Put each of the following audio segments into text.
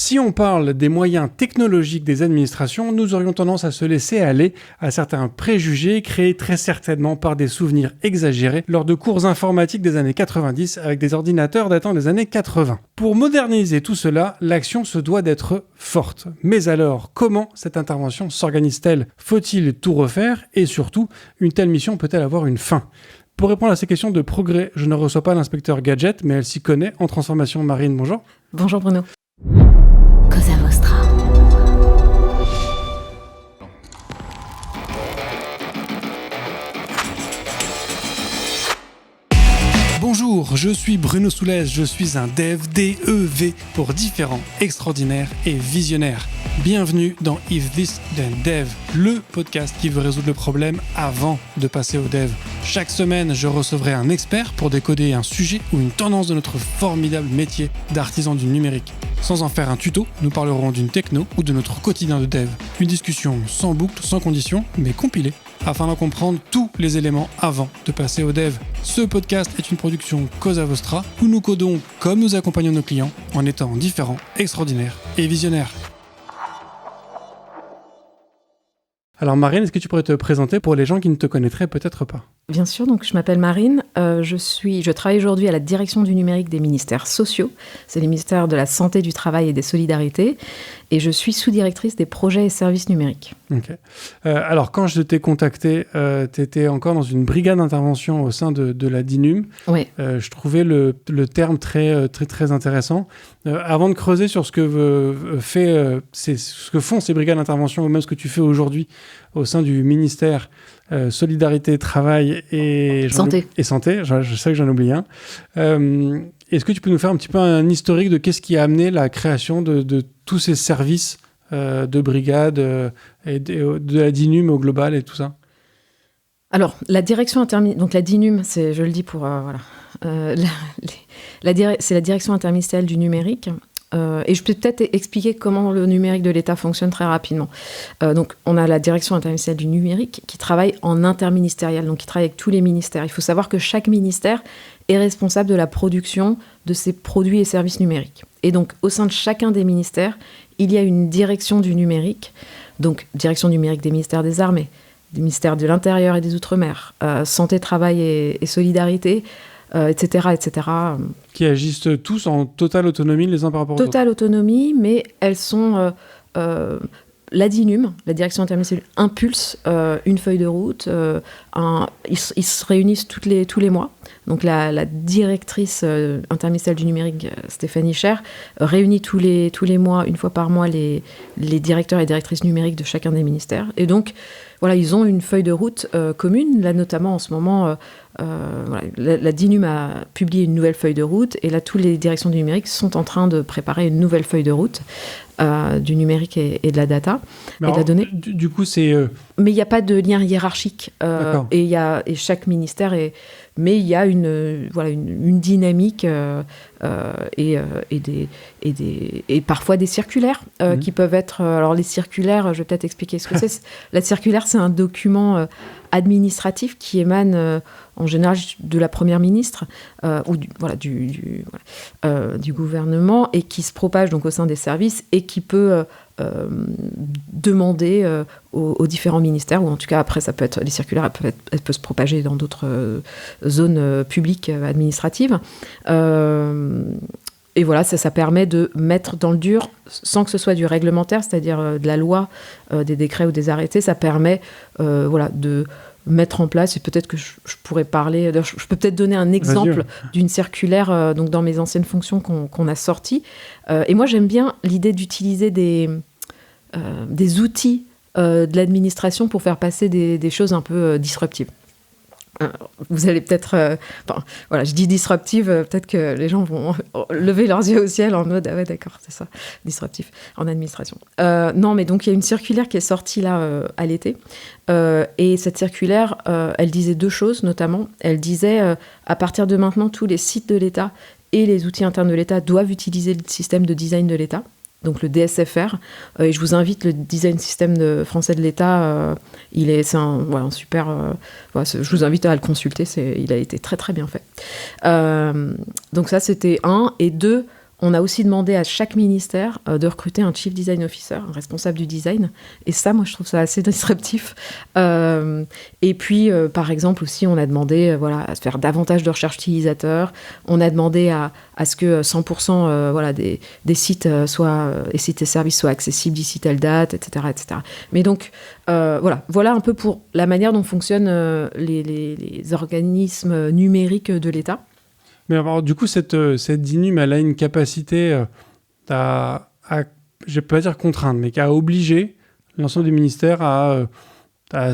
Si on parle des moyens technologiques des administrations, nous aurions tendance à se laisser aller à certains préjugés créés très certainement par des souvenirs exagérés lors de cours informatiques des années 90 avec des ordinateurs datant des années 80. Pour moderniser tout cela, l'action se doit d'être forte. Mais alors, comment cette intervention s'organise-t-elle ? Faut-il tout refaire ? Et surtout, une telle mission peut-elle avoir une fin ? Pour répondre à ces questions de progrès, je ne reçois pas l'inspecteur Gadget, mais elle s'y connaît en transformation marine. Bonjour. Bonjour Bruno. Cosa Vostra. Bonjour, je suis Bruno Soulès, je suis un dev, D-E-V, pour différents, extraordinaires et visionnaires. Bienvenue dans If This Then Dev, le podcast qui veut résoudre le problème avant de passer au dev. Chaque semaine, je recevrai un expert pour décoder un sujet ou une tendance de notre formidable métier d'artisan du numérique. Sans en faire un tuto, nous parlerons d'une techno ou de notre quotidien de dev. Une discussion sans boucle, sans condition, mais compilée, afin d'en comprendre tous les éléments avant de passer au dev. Ce podcast est une production Cosa Vostra, où nous codons comme nous accompagnons nos clients, en étant différents, extraordinaires et visionnaires. Alors Marine, est-ce que tu pourrais te présenter pour les gens qui ne te connaîtraient peut-être pas ? Bien sûr, donc je m'appelle Marine, je travaille aujourd'hui à la direction du numérique des ministères sociaux, c'est les ministères de la Santé, du Travail et des Solidarités, et je suis sous-directrice des projets et services numériques. Ok. Alors quand je t'ai contacté, tu étais encore dans une brigade d'intervention au sein de la DINUM. Oui. Je trouvais le terme très intéressant. Avant de creuser sur ce que ce que font ces brigades d'intervention, ou même ce que tu fais aujourd'hui au sein du ministère Solidarité, Travail et Santé, je sais que j'en oublie un. Est-ce que tu peux nous faire un petit peu un historique de qu'est-ce qui a amené la création de tous ces services de brigade et de la DINUM au global et tout ça ? Alors, la direction donc la DINUM, c'est, je le dis pour c'est la direction interministérielle du numérique. Et je peux peut-être expliquer comment le numérique de l'État fonctionne très rapidement. Donc, on a la direction interministérielle du numérique qui travaille en interministériel, donc qui travaille avec tous les ministères. Il faut savoir que chaque ministère est responsable de la production de ses produits et services numériques. Et donc, au sein de chacun des ministères, il y a une direction du numérique, donc direction du numérique des ministères des Armées, des ministères de l'Intérieur et des Outre-mer, Santé, Travail et Solidarité, etc., etc. Qui agissent tous en totale autonomie les uns par rapport aux autres. Totale autonomie, mais elles sont... la DINUM, la direction interministérielle, impulse une feuille de route. Ils se réunissent tous les mois. Donc la directrice interministérielle du numérique, Stéphanie Cher, réunit tous les mois, une fois par mois, les directeurs et directrices numériques de chacun des ministères. Et donc, voilà, ils ont une feuille de route commune. Là, notamment, en ce moment, la DINUM a publié une nouvelle feuille de route. Et là, toutes les directions du numérique sont en train de préparer une nouvelle feuille de route du numérique et de la data et de la donnée. Du coup, c'est... Mais il n'y a pas de lien hiérarchique. Et chaque ministère est... Mais il y a une dynamique et parfois des circulaires qui peuvent être... alors les circulaires, je vais peut-être expliquer ce que c'est. La circulaire, c'est un document administratif qui émane en général de la première ministre ou du gouvernement et qui se propage donc au sein des services et qui peut demander aux différents ministères, ou en tout cas après ça peut être les circulaires, elle peut se propager dans d'autres zones publiques administratives. Et voilà, ça permet de mettre dans le dur, sans que ce soit du réglementaire, c'est-à-dire de la loi, des décrets ou des arrêtés, ça permet de mettre en place, et peut-être que je pourrais parler, je peux peut-être donner un exemple d'une circulaire donc dans mes anciennes fonctions qu'on a sorties. Et moi, j'aime bien l'idée d'utiliser des outils de l'administration pour faire passer des choses un peu disruptives. Vous allez peut-être... je dis disruptive, peut-être que les gens vont lever leurs yeux au ciel en mode « Ah ouais, d'accord, c'est ça, disruptif en administration ». Non, mais donc il y a une circulaire qui est sortie là à l'été. Et cette circulaire, elle disait deux choses, notamment. Elle disait, à partir de maintenant, tous les sites de l'État et les outils internes de l'État doivent utiliser le système de design de l'État. Donc le DSFR, et je vous invite, le design système français de l'État, c'est un super... je vous invite à le consulter, il a été très très bien fait. Donc ça c'était un, et deux, On a aussi demandé à chaque ministère de recruter un Chief Design Officer, un responsable du design. Et ça, moi, je trouve ça assez disruptif. Et puis, par exemple, aussi, on a demandé à faire davantage de recherche utilisateur. On a demandé à ce que 100% des sites et sites et services soient accessibles d'ici telle date, etc., etc. Mais donc, voilà un peu pour la manière dont fonctionnent les organismes numériques de l'État. Mais alors, du coup, cette DINUM, elle a une capacité à, je ne vais pas dire contraindre, mais à obliger l'ensemble des ministères à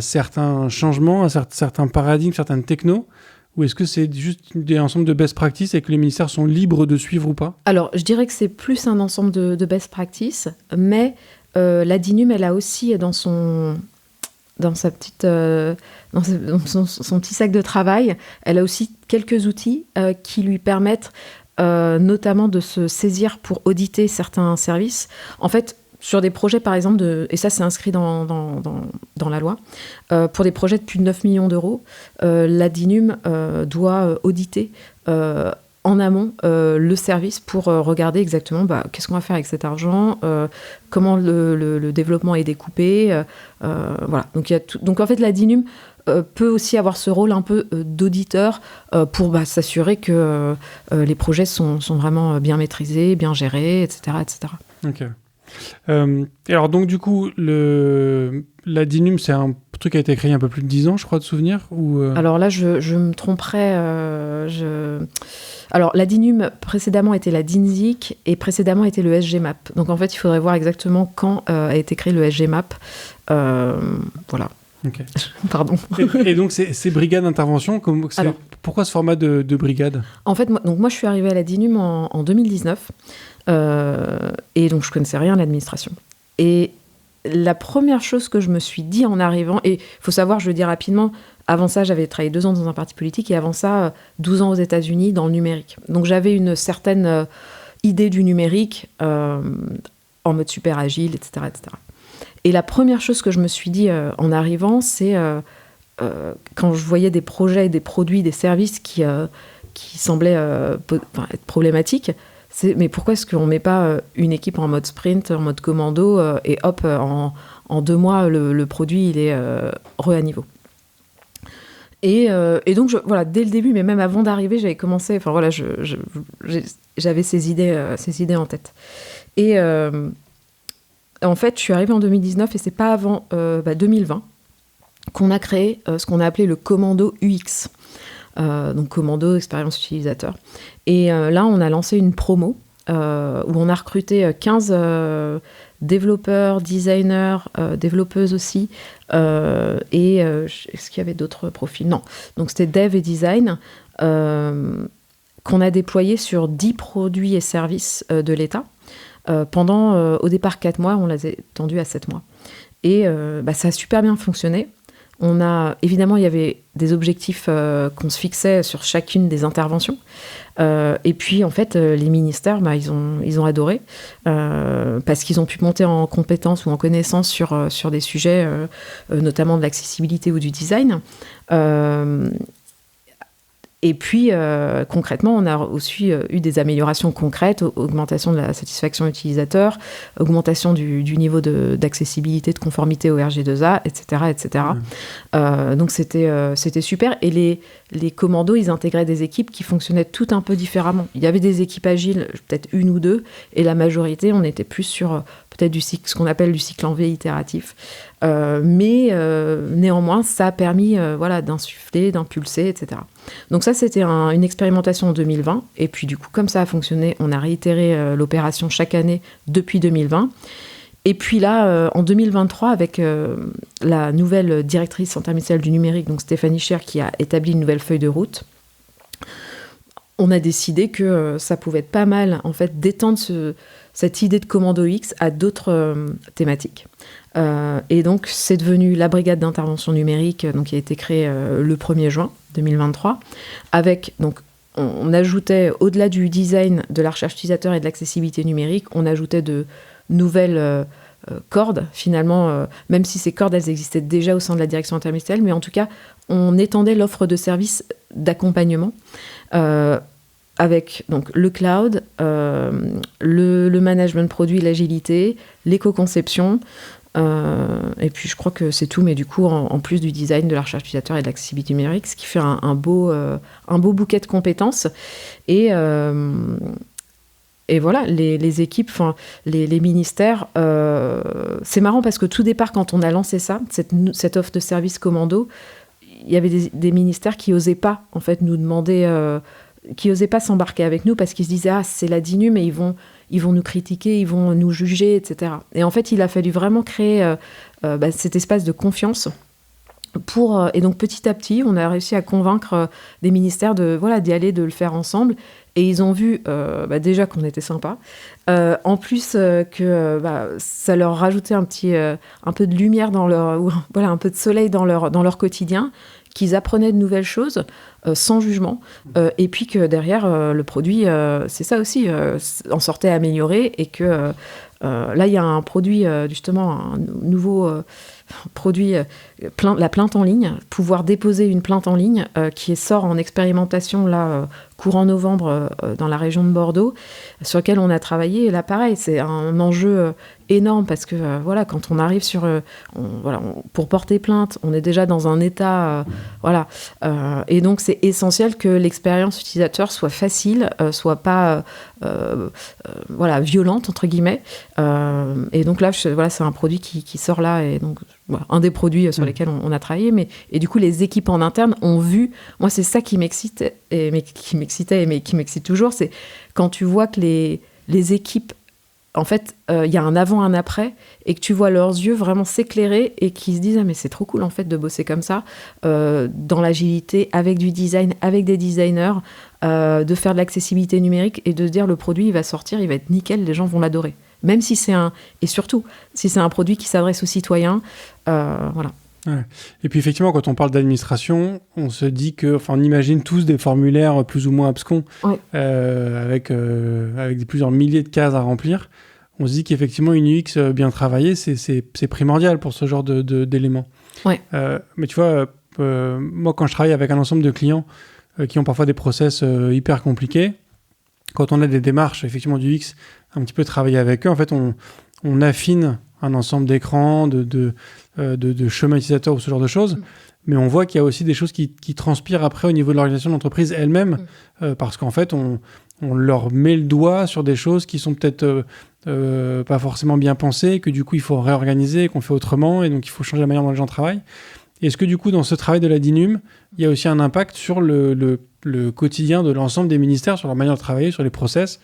certains changements, à certains paradigmes, certaines technos, ou est-ce que c'est juste un ensemble de best practices et que les ministères sont libres de suivre ou pas ? Alors, je dirais que c'est plus un ensemble de best practices, mais la DINUM, elle a aussi dans son petit sac de travail, elle a aussi quelques outils qui lui permettent notamment de se saisir pour auditer certains services. En fait, sur des projets, par exemple, et ça c'est inscrit dans la loi, pour des projets de plus de 9 millions d'euros, la DINUM doit auditer en amont le service pour regarder exactement qu'est-ce qu'on va faire avec cet argent, comment le développement est découpé. Voilà. Donc en fait, la DINUM peut aussi avoir ce rôle un peu d'auditeur pour s'assurer que les projets sont vraiment bien maîtrisés, bien gérés, etc. etc. Ok. Et alors donc du coup, la DINUM, c'est un truc qui a été créé il y a un peu plus de 10 ans, je crois, de souvenir ou Alors là, je me tromperais. Alors la DINUM précédemment était la DINSIC et précédemment était le SGMAP. Donc en fait, il faudrait voir exactement quand a été créé le SGMAP. Voilà. Okay. Pardon. Et donc ces brigades d'intervention, pourquoi ce format de brigade ? En fait, moi je suis arrivée à la DINUM en 2019 et donc je connaissais rien à l'administration. Et la première chose que je me suis dit en arrivant, et il faut savoir, je le dis rapidement, avant ça j'avais travaillé 2 ans dans un parti politique et avant ça 12 ans aux États-Unis dans le numérique. Donc j'avais une certaine idée du numérique en mode super agile, etc., etc. Et la première chose que je me suis dit en arrivant, c'est quand je voyais des projets, des produits, des services qui semblaient être problématiques, mais pourquoi est-ce qu'on ne met pas une équipe en mode sprint, en mode commando, et hop, en 2 mois, le produit, il est à niveau. Et donc, dès le début, mais même avant d'arriver, j'avais commencé, j'avais ces idées en tête. Et en fait, je suis arrivée en 2019 et c'est pas avant 2020 qu'on a créé ce qu'on a appelé le commando UX. Donc commando, expérience utilisateur. Et là, on a lancé une promo où on a recruté 15 développeurs, designers, développeuses aussi. Est-ce qu'il y avait d'autres profils ? Non. Donc c'était dev et design qu'on a déployé sur 10 produits et services de l'État. Pendant, au départ, 4 mois, on les a étendus à 7 mois. Et ça a super bien fonctionné. Évidemment, il y avait des objectifs qu'on se fixait sur chacune des interventions. Et puis, en fait, les ministères, ils ont adoré parce qu'ils ont pu monter en compétences ou en connaissances sur des sujets, notamment de l'accessibilité ou du design. Et puis, concrètement, on a aussi eu des améliorations concrètes, augmentation de la satisfaction utilisateur, augmentation du niveau d'accessibilité, de conformité au RG2A, etc. etc. Donc, c'était super. Et les commandos, ils intégraient des équipes qui fonctionnaient toutes un peu différemment. Il y avait des équipes agiles, peut-être 1 ou 2, et la majorité, on était plus sur peut-être ce qu'on appelle du cycle en V itératif. Mais néanmoins, ça a permis d'insuffler, d'impulser, etc. Donc ça, c'était une expérimentation en 2020. Et puis du coup, comme ça a fonctionné, on a réitéré l'opération chaque année depuis 2020. Et puis là, en 2023, avec la nouvelle directrice interministérielle du numérique, donc Stéphanie Cher, qui a établi une nouvelle feuille de route, on a décidé que ça pouvait être pas mal, en fait, d'étendre cette idée de commando X à d'autres thématiques. Et donc, c'est devenu la brigade d'intervention numérique, qui a été créée le 1er juin 2023, avec, donc, on ajoutait, au-delà du design, de la recherche utilisateur et de l'accessibilité numérique, on ajoutait de nouvelles cordes, finalement, même si ces cordes, elles existaient déjà au sein de la direction interministérielle, mais en tout cas, on étendait l'offre de services d'accompagnement avec donc, le cloud, le management produit, l'agilité, l'éco-conception, et puis je crois que c'est tout, mais du coup, en plus du design, de la recherche utilisateur et de l'accessibilité numérique, ce qui fait un beau bouquet de compétences. Et voilà, les équipes, les ministères, c'est marrant parce que tout départ, quand on a lancé ça, cette offre de service commando, il y avait des ministères qui n'osaient pas, en fait, nous demander, qui n'osaient pas s'embarquer avec nous parce qu'ils se disaient « Ah, c'est la DINUM et ils vont nous critiquer, ils vont nous juger, etc. » Et en fait, il a fallu vraiment créer cet espace de confiance et donc, petit à petit, on a réussi à convaincre des ministères d'y aller, de le faire ensemble. Et ils ont vu déjà qu'on était sympa. En plus, que ça leur rajoutait un peu de lumière un peu de soleil dans leur quotidien, qu'ils apprenaient de nouvelles choses sans jugement. Et puis que derrière, le produit, c'est ça aussi, en sortait amélioré. Et que là, il y a un produit, justement, un nouveau produit, la plainte en ligne, pouvoir déposer une plainte en ligne qui sort en expérimentation là, courant novembre dans la région de Bordeaux, sur lequel on a travaillé. Et là, pareil, c'est un enjeu énorme parce que quand on arrive pour porter plainte, on est déjà dans un état, et donc c'est essentiel que l'expérience utilisateur soit facile, soit pas violente entre guillemets. Et donc là, c'est un produit qui sort là, et donc un des produits sur lesquels on a travaillé. Et du coup, les équipes en interne ont vu. Moi, c'est ça qui m'excitait, mais qui m'excite toujours, c'est quand tu vois que les équipes, en fait, il y a un avant, un après, et que tu vois leurs yeux vraiment s'éclairer et qu'ils se disent « Ah, mais c'est trop cool, en fait, de bosser comme ça, dans l'agilité, avec du design, avec des designers, de faire de l'accessibilité numérique et de se dire le produit, il va sortir, il va être nickel, les gens vont l'adorer. » Même si et surtout, si c'est un produit qui s'adresse aux citoyens, voilà. Ouais. Et puis effectivement, quand on parle d'administration, on se dit on imagine tous des formulaires plus ou moins abscons, ouais. avec plusieurs milliers de cases à remplir. On se dit qu'effectivement, une UX bien travaillée, c'est primordial pour ce genre d'éléments. Ouais. Mais tu vois, moi, quand je travaille avec un ensemble de clients qui ont parfois des process hyper compliqués, quand on a des démarches, effectivement, du UX, un petit peu travailler avec eux, en fait, on affine un ensemble d'écrans, de chemins utilisateurs ou ce genre de choses, mais on voit qu'il y a aussi des choses qui transpirent après au niveau de l'organisation de l'entreprise elle-même, parce qu'en fait, on leur met le doigt sur des choses qui sont peut-être pas forcément bien pensées, que du coup, il faut réorganiser, qu'on fait autrement, et donc il faut changer la manière dont les gens travaillent. Est-ce que du coup, dans ce travail de la DINUM, il y a aussi un impact sur le quotidien de l'ensemble des ministères, sur leur manière de travailler, sur les process,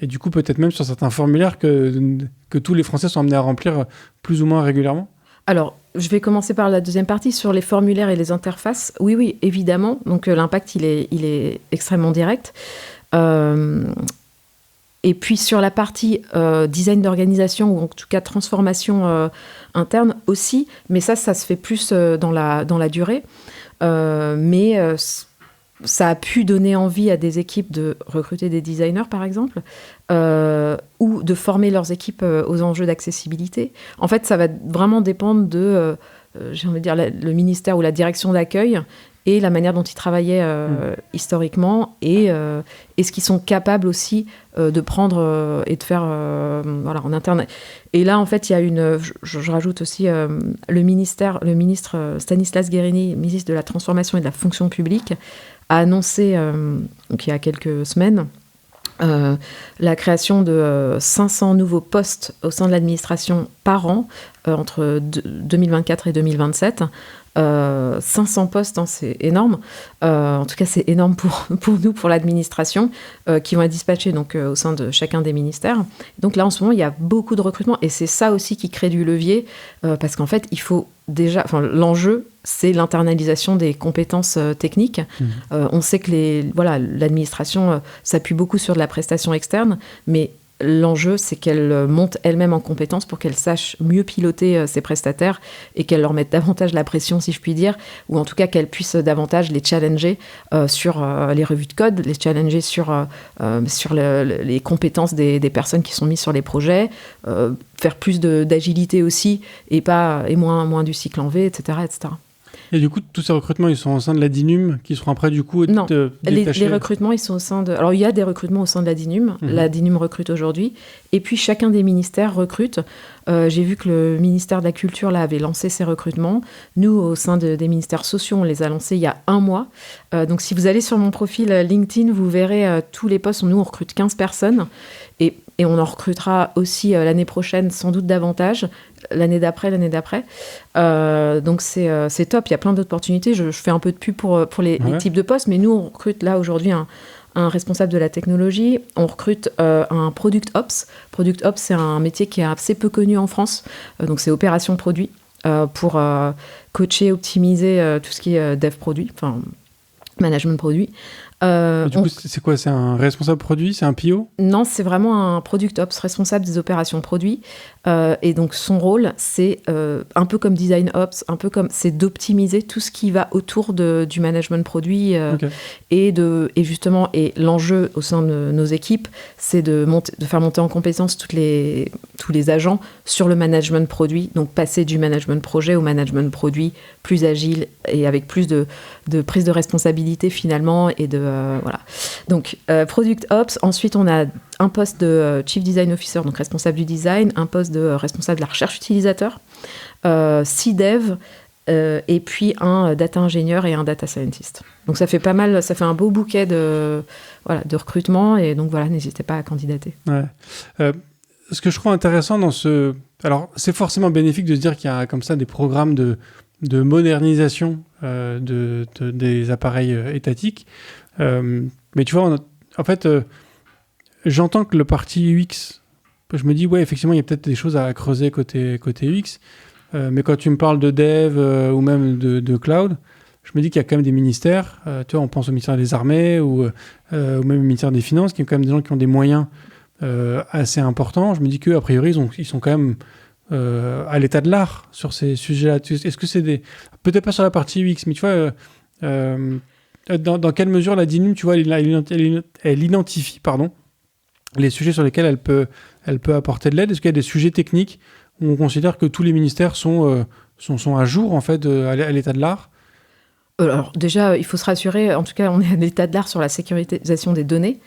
et du coup, peut-être même sur certains formulaires que tous les Français sont amenés à remplir plus ou moins régulièrement? Alors, je vais commencer par la deuxième partie, sur les formulaires et les interfaces. Oui, évidemment. Donc, l'impact, il est extrêmement direct. Et puis, sur la partie design d'organisation, ou en tout cas transformation interne aussi, mais ça se fait plus dans la durée. Mais ça a pu donner envie à des équipes de recruter des designers, par exemple, ou de former leurs équipes aux enjeux d'accessibilité. En fait, ça va vraiment dépendre de, j'ai envie de dire, le ministère ou la direction d'accueil et la manière dont ils travaillaient historiquement, et ce qu'ils sont capables aussi de prendre et de faire en interne. Et là, en fait, il y a je rajoute aussi le ministre Stanislas Guerini, ministre de la Transformation et de la Fonction publique, a annoncé, donc il y a quelques semaines, la création de 500 nouveaux postes au sein de l'administration par an entre 2024 et 2027. 500 postes, c'est énorme. En tout cas, c'est énorme pour nous, pour l'administration, qui vont être dispatchés donc, au sein de chacun des ministères. Donc là, en ce moment, il y a beaucoup de recrutement, et c'est ça aussi qui crée du levier, parce qu'en fait, il faut l'enjeu, c'est l'internalisation des compétences techniques. On sait que l'administration s'appuie beaucoup sur de la prestation externe, mais l'enjeu, c'est qu'elle monte elle-même en compétences pour qu'elle sache mieux piloter ses prestataires et qu'elle leur mette davantage la pression, si je puis dire, ou en tout cas qu'elle puisse davantage les challenger sur les revues de code, les challenger sur les compétences des personnes qui sont mises sur les projets, faire plus d'agilité aussi, et moins du cycle en V, etc., etc. Et du coup, tous ces recrutements, ils sont au sein de la DINUM, qui seront après, du coup, Non, détachés. les recrutements, ils sont au sein de... Alors, il y a des recrutements au sein de la DINUM. La DINUM recrute aujourd'hui. Et puis, chacun des ministères recrute. J'ai vu que le ministère de la Culture, là, avait lancé ses recrutements. Nous, au sein des ministères sociaux, on les a lancés il y a 1 mois. Donc, si vous allez sur mon profil LinkedIn, vous verrez tous les postes. Nous, on recrute 15 personnes. Et on en recrutera aussi l'année prochaine, sans doute davantage, l'année d'après. Donc c'est top, il y a plein d'opportunités. Je fais un peu de pub pour les types de postes, mais nous, on recrute là aujourd'hui un responsable de la technologie. On recrute un Product Ops. Product Ops, c'est un métier qui est assez peu connu en France. Donc c'est opération produit pour coacher, optimiser tout ce qui est dev produit, enfin management produit. Du coup, c'est quoi? C'est un responsable produit? C'est un PO? Non, c'est vraiment un Product Ops, responsable des opérations produits. Et donc, son rôle, c'est un peu comme Design Ops, c'est d'optimiser tout ce qui va autour du management produit. Et justement, l'enjeu au sein de nos équipes, c'est de faire monter en compétence tous les agents sur le management produit. Donc, passer du management projet au management produit plus agile et avec plus de prise de responsabilité finalement et voilà. Donc, Product Ops. Ensuite, on a un poste de Chief Design Officer, donc responsable du design, un poste de responsable de la recherche utilisateur, C-Dev, et puis un data ingénieur et un data scientist. Donc, ça fait pas mal, ça fait un beau bouquet de recrutement. Et donc, voilà, n'hésitez pas à candidater. Ouais. Ce que je trouve intéressant dans ce... Alors, c'est forcément bénéfique de se dire qu'il y a comme ça des programmes de modernisation des appareils étatiques. Mais tu vois, en fait, j'entends que le parti UX, je me dis, ouais, effectivement, il y a peut-être des choses à creuser côté UX. Mais quand tu me parles de dev ou même de cloud, je me dis qu'il y a quand même des ministères. Tu vois, on pense au ministère des Armées ou même au ministère des Finances, qui ont quand même des gens qui ont des moyens assez importants. Je me dis qu'à priori, ils sont quand même à l'état de l'art sur ces sujets-là. Est-ce que c'est peut-être pas sur la partie UX, mais tu vois, dans quelle mesure la DINUM, tu vois, elle identifie, les sujets sur lesquels elle peut apporter de l'aide? Est-ce qu'il y a des sujets techniques où on considère que tous les ministères sont à jour, en fait, à l'état de l'art? Alors, déjà, il faut se rassurer. En tout cas, on est à l'état de l'art sur la sécurisation des données.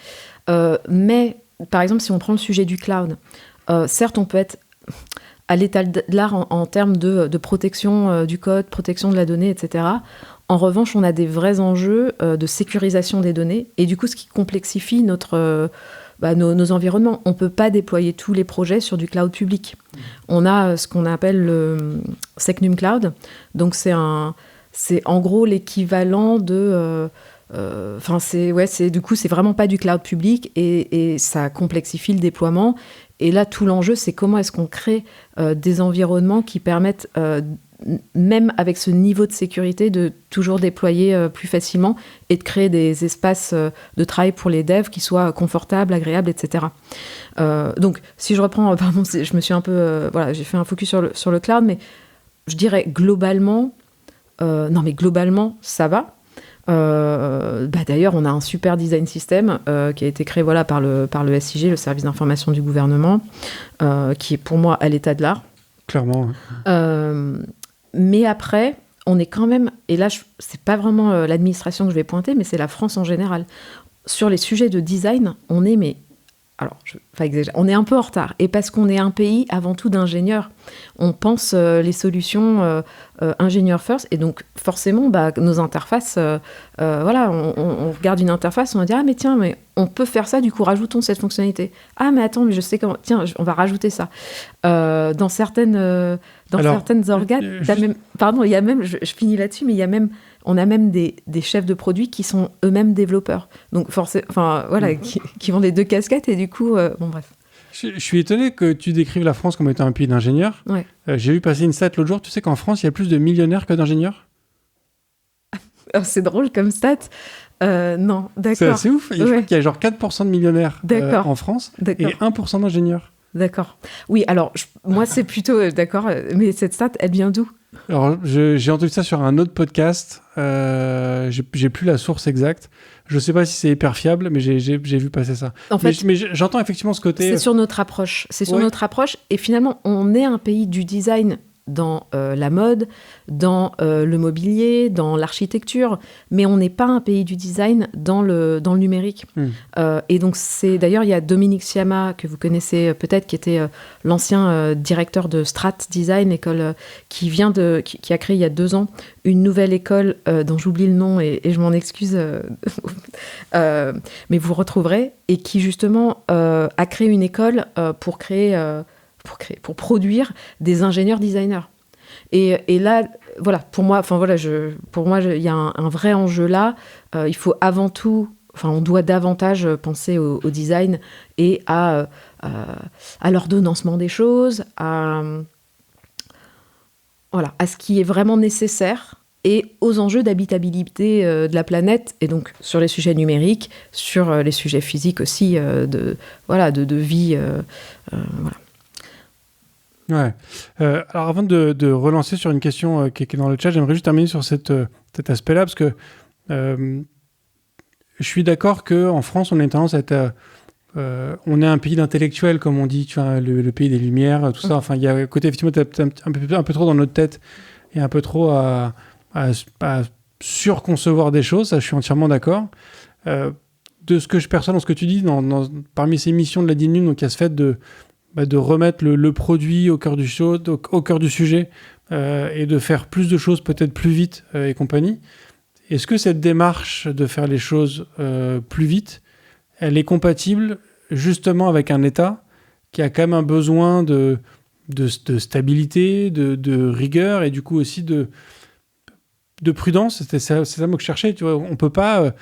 Mais, par exemple, si on prend le sujet du cloud, certes, on peut être à l'état de l'art en termes de protection du code, protection de la donnée, etc. En revanche, on a des vrais enjeux de sécurisation des données. Et du coup, ce qui complexifie nos environnements. On ne peut pas déployer tous les projets sur du cloud public. On a ce qu'on appelle le Secnum Cloud. Donc, c'est en gros l'équivalent de... du coup, c'est vraiment pas du cloud public et ça complexifie le déploiement. Et là, tout l'enjeu, c'est comment est-ce qu'on crée des environnements qui permettent, même avec ce niveau de sécurité, de toujours déployer plus facilement et de créer des espaces de travail pour les devs qui soient confortables, agréables, etc. Donc, si je reprends, je me suis un peu... j'ai fait un focus sur le cloud, mais je dirais globalement, ça va. D'ailleurs, on a un super design system qui a été créé par le SIG, le service d'information du gouvernement, qui est pour moi à l'état de l'art. Clairement. Mais après, on est quand même, et là, c'est pas vraiment l'administration que je vais pointer, mais c'est la France en général. Sur les sujets de design, on est, on est un peu en retard. Et parce qu'on est un pays avant tout d'ingénieurs, on pense les solutions ingénieurs first. Et donc, forcément, nos interfaces, on regarde une interface, on va dire, ah, mais tiens, mais on peut faire ça, du coup, rajoutons cette fonctionnalité. Ah, mais attends, mais je sais comment, tiens, on va rajouter ça. Dans certaines organes, il y a même, je finis là-dessus, mais on a même des chefs de produits qui sont eux-mêmes développeurs. Donc, qui ont les deux casquettes et du coup, bref. Je suis étonné que tu décrives la France comme étant un pays d'ingénieurs. Ouais. J'ai vu passer une stat l'autre jour. Tu sais qu'en France, il y a plus de millionnaires que d'ingénieurs? C'est drôle comme stat. Non, d'accord. C'est assez ouf. Je crois qu'il y a genre 4% de millionnaires en France et 1% d'ingénieurs. D'accord. Oui, alors, moi, c'est plutôt... d'accord, mais cette stat, elle vient d'où? Alors, j'ai entendu ça sur un autre podcast. J'ai plus la source exacte. Je sais pas si c'est hyper fiable, mais j'ai vu passer ça. En fait, mais j'entends effectivement ce côté... C'est sur notre approche. Notre approche. Et finalement, on est un pays du design dans la mode, dans le mobilier, dans l'architecture, mais on n'est pas un pays du design dans le numérique. Et donc, d'ailleurs, il y a Dominique Siama, que vous connaissez peut-être, qui était l'ancien directeur de Strat Design, école qui a créé il y a 2 ans une nouvelle école dont j'oublie le nom et je m'en excuse, mais vous retrouverez, et qui justement a créé une école pour produire des ingénieurs designers. Et là, voilà, pour moi, il y a un vrai enjeu là. Il faut avant tout, on doit davantage penser au design et à l'ordonnancement des choses, à ce qui est vraiment nécessaire et aux enjeux d'habitabilité de la planète, et donc sur les sujets numériques, sur les sujets physiques aussi, de vie. Voilà. Ouais. Alors avant de relancer sur une question qui est dans le chat, j'aimerais juste terminer sur cet aspect-là, parce que je suis d'accord qu'en France, on a une tendance à être... on est un pays d'intellectuels, comme on dit, tu vois, le pays des Lumières, tout ça. Enfin, il y a un côté, effectivement, un peu trop dans notre tête et un peu trop à surconcevoir des choses. Ça, je suis entièrement d'accord. De ce que je perçois dans ce que tu dis, parmi ces missions de la DINUM, donc il y a ce fait de remettre le produit au cœur du sujet et de faire plus de choses peut-être plus vite et compagnie. Est-ce que cette démarche de faire les choses plus vite, elle est compatible justement avec un État qui a quand même un besoin de stabilité, de rigueur et du coup aussi de prudence? C'est ça le mot que je cherchais. Tu vois, on peut pas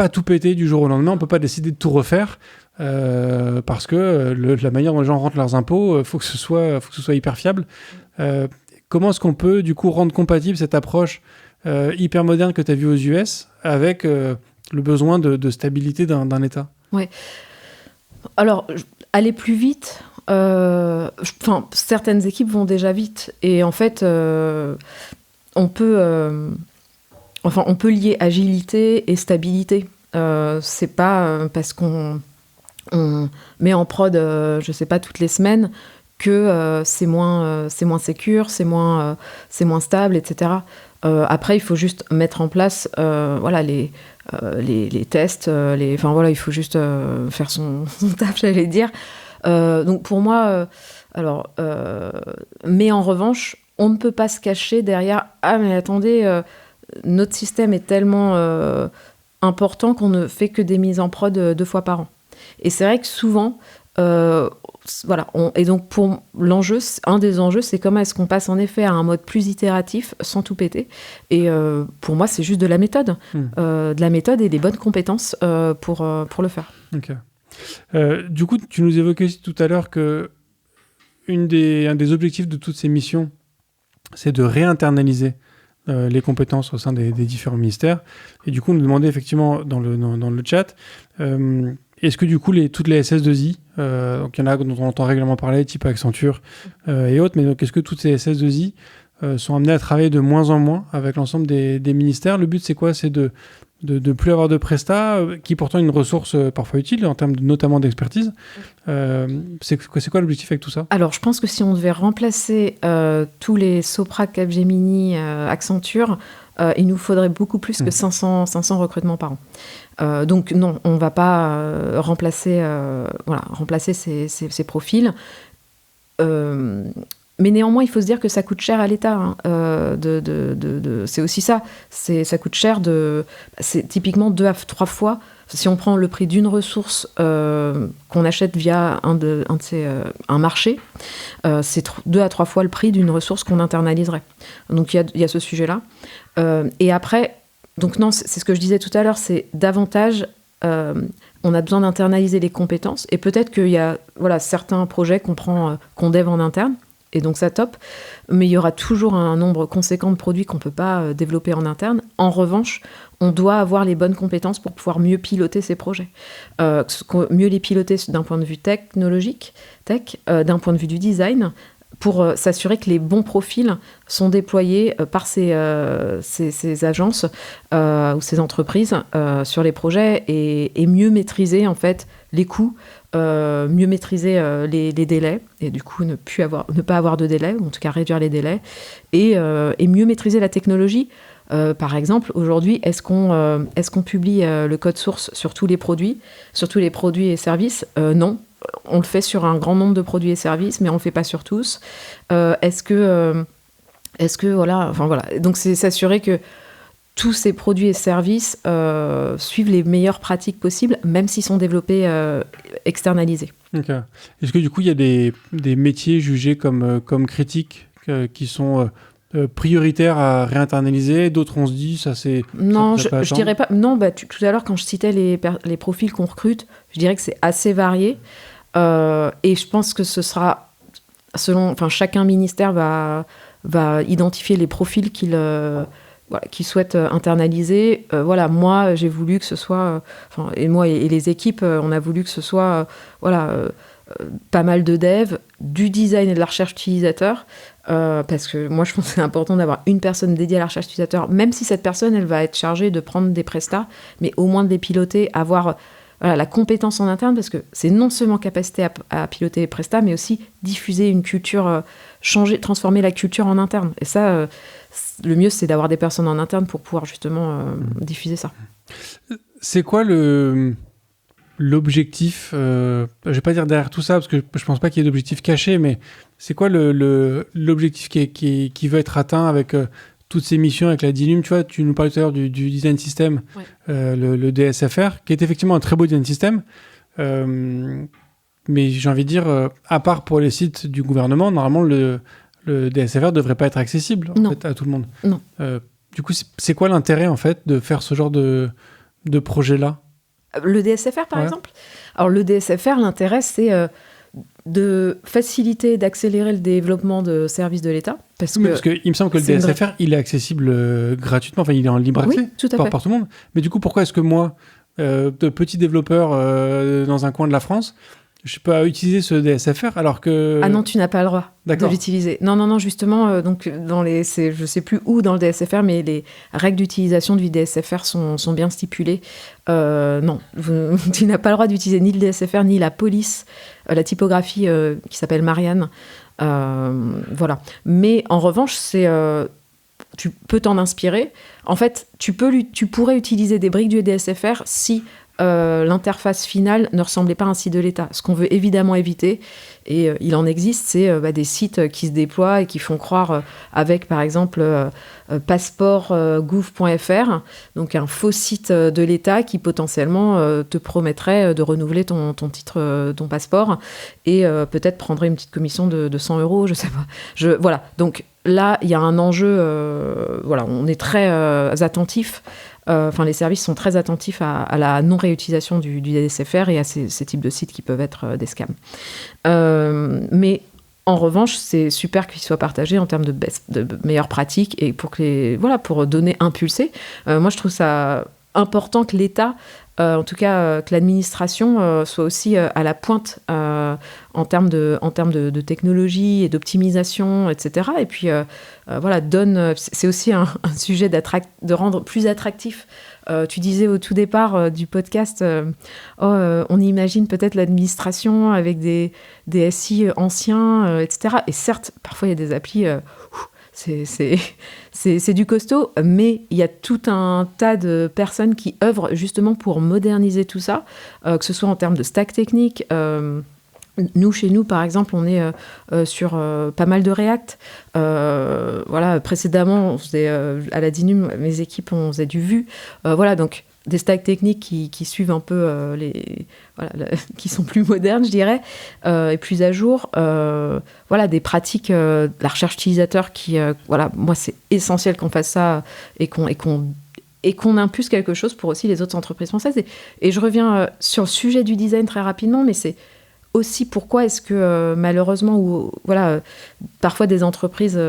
tout péter du jour au lendemain, on peut pas décider de tout refaire parce que la manière dont les gens rentrent leurs impôts, faut que ce soit hyper fiable. Comment est-ce qu'on peut du coup rendre compatible cette approche hyper moderne que tu as vue aux US avec le besoin de stabilité d'un État? Ouais. Alors, aller plus vite, certaines équipes vont déjà vite. Et en fait, on peut lier agilité et stabilité. C'est pas parce qu'on met en prod, je sais pas, toutes les semaines que c'est moins sécure, c'est moins stable, etc. Après, il faut juste mettre en place les tests, il faut juste faire son taf, j'allais dire. Donc pour moi, mais en revanche, on ne peut pas se cacher derrière « Ah, mais attendez, notre système est tellement important qu'on ne fait que des mises en prod 2 fois par an. » Et c'est vrai que souvent... et donc pour l'enjeu, un des enjeux, c'est comment est-ce qu'on passe en effet à un mode plus itératif sans tout péter. Et pour moi, c'est juste de la méthode, et des bonnes compétences pour le faire. Ok. Du coup, tu nous évoquais aussi tout à l'heure que un des objectifs de toutes ces missions, c'est de réinternaliser les compétences au sein des différents ministères. Et du coup, on nous demandait effectivement dans le chat. Est-ce que du coup, toutes les SS2I, donc il y en a dont on entend régulièrement parler, type Accenture et autres, mais donc est-ce que toutes ces SS2I sont amenées à travailler de moins en moins avec l'ensemble des ministères? Le but, c'est quoi? C'est de plus avoir de prestats, qui pourtant est une ressource parfois utile en termes notamment d'expertise. C'est quoi l'objectif avec tout ça? Alors, je pense que si on devait remplacer tous les Sopra, Capgemini, Accenture, il nous faudrait beaucoup plus que 500 recrutements par an. Donc non, on ne va pas remplacer ces profils. Mais néanmoins, il faut se dire que ça coûte cher à l'État. C'est aussi ça. Ça coûte cher c'est typiquement 2 à 3 fois. Si on prend le prix d'une ressource qu'on achète via un marché, c'est 2 à 3 fois le prix d'une ressource qu'on internaliserait. Donc il y a ce sujet-là. Et après, donc non, c'est ce que je disais tout à l'heure, c'est davantage... on a besoin d'internaliser les compétences. Et peut-être qu'il y a certains projets qu'on dev en interne. Et donc ça top, mais il y aura toujours un nombre conséquent de produits qu'on ne peut pas développer en interne. En revanche, on doit avoir les bonnes compétences pour pouvoir mieux piloter ces projets. Mieux les piloter d'un point de vue technologique, d'un point de vue du design, pour s'assurer que les bons profils sont déployés par ces agences ou ces entreprises sur les projets et mieux maîtriser en fait les coûts, mieux maîtriser les délais et du coup ne pas avoir de délais, ou en tout cas réduire les délais et mieux maîtriser la technologie. Par exemple, aujourd'hui, est-ce qu'on publie le code source sur tous les produits et services ? Non. On le fait sur un grand nombre de produits et services, mais on ne le fait pas sur tous. Est-ce que voilà, enfin voilà. Donc c'est s'assurer que tous ces produits et services suivent les meilleures pratiques possibles, même s'ils sont développés externalisés. Ok. Est-ce que du coup il y a des métiers jugés comme critiques qui sont prioritaires à réinternaliser, d'autres on se dit ça c'est... Non, je dirais pas. Non, tout à l'heure quand je citais les profils qu'on recrute, je dirais que c'est assez varié. Et je pense que ce sera chacun ministère va identifier les profils qu'il souhaite internaliser. Moi, j'ai voulu que ce soit, et moi et les équipes, on a voulu que ce soit, pas mal de dev, du design et de la recherche utilisateur, parce que moi, je pense que c'est important d'avoir une personne dédiée à la recherche utilisateur, même si cette personne, elle va être chargée de prendre des prestats, mais au moins de les piloter, avoir la compétence en interne, parce que c'est non seulement capacité à piloter les prestats, mais aussi diffuser une culture, transformer la culture en interne. Et ça, le mieux, c'est d'avoir des personnes en interne pour pouvoir justement diffuser ça. C'est quoi l'objectif, je vais pas dire derrière tout ça, parce que je pense pas qu'il y ait d'objectif caché, mais c'est quoi l'objectif qui veut être atteint avec toutes ces missions avec la DINUM? Tu vois, tu nous parlais tout à l'heure du design system, ouais. Le DSFR, qui est effectivement un très beau design system, mais j'ai envie de dire, à part pour les sites du gouvernement, normalement le DSFR devrait pas être accessible en fait, à tout le monde. Non. Du coup, c'est quoi l'intérêt en fait de faire ce genre de projet-là? Le DSFR, par exemple. Alors, le DSFR, l'intérêt, c'est de faciliter, d'accélérer le développement de services de l'État. Parce qu'il me semble que le DSFR, il est accessible gratuitement, enfin, il est en libre accès par tout le monde. Mais du coup, pourquoi est-ce que moi, de petit développeur dans un coin de la France, je peux utiliser ce DSFR alors que... Ah non, tu n'as pas le droit de l'utiliser. Non, justement, donc, je ne sais plus où dans le DSFR, mais les règles d'utilisation du DSFR sont bien stipulées. Non, tu n'as pas le droit d'utiliser ni le DSFR, ni la police, la typographie qui s'appelle Marianne. Voilà. Mais en revanche, tu peux t'en inspirer. En fait, tu pourrais utiliser des briques du DSFR si... l'interface finale ne ressemblait pas à un site de l'État. Ce qu'on veut évidemment éviter, et il en existe, c'est des sites qui se déploient et qui font croire avec, par exemple, passeport.gouv.fr, donc un faux site de l'État qui potentiellement te promettrait de renouveler ton titre, ton passeport, et peut-être prendrait une petite commission de 100 €, je sais pas. Voilà, donc là, il y a un enjeu, on est très attentif. Les services sont très attentifs à la non-réutilisation du DSFR et à ces types de sites qui peuvent être des scams. Mais en revanche, c'est super qu'il soit partagé en termes de meilleures pratiques et pour impulser. Moi, je trouve ça important que l'État, en tout cas que l'administration soit aussi à la pointe en termes de technologie et d'optimisation, etc. Et puis c'est aussi un sujet de rendre plus attractif. Tu disais au tout départ du podcast, on imagine peut-être l'administration avec des SI anciens, etc. Et certes, parfois il y a des applis... C'est du costaud, mais il y a tout un tas de personnes qui œuvrent justement pour moderniser tout ça, que ce soit en termes de stack technique. Nous, chez nous, par exemple, on est sur pas mal de React. Précédemment, on faisait, à la DINUM, mes équipes, on faisait du Vue. Donc des stacks techniques qui suivent un peu qui sont plus modernes, je dirais, et plus à jour. Des pratiques de la recherche utilisateur qui, moi, c'est essentiel qu'on fasse ça et qu'on impulse quelque chose pour aussi les autres entreprises françaises. Et je reviens sur le sujet du design très rapidement, mais c'est aussi pourquoi est-ce que malheureusement, parfois des entreprises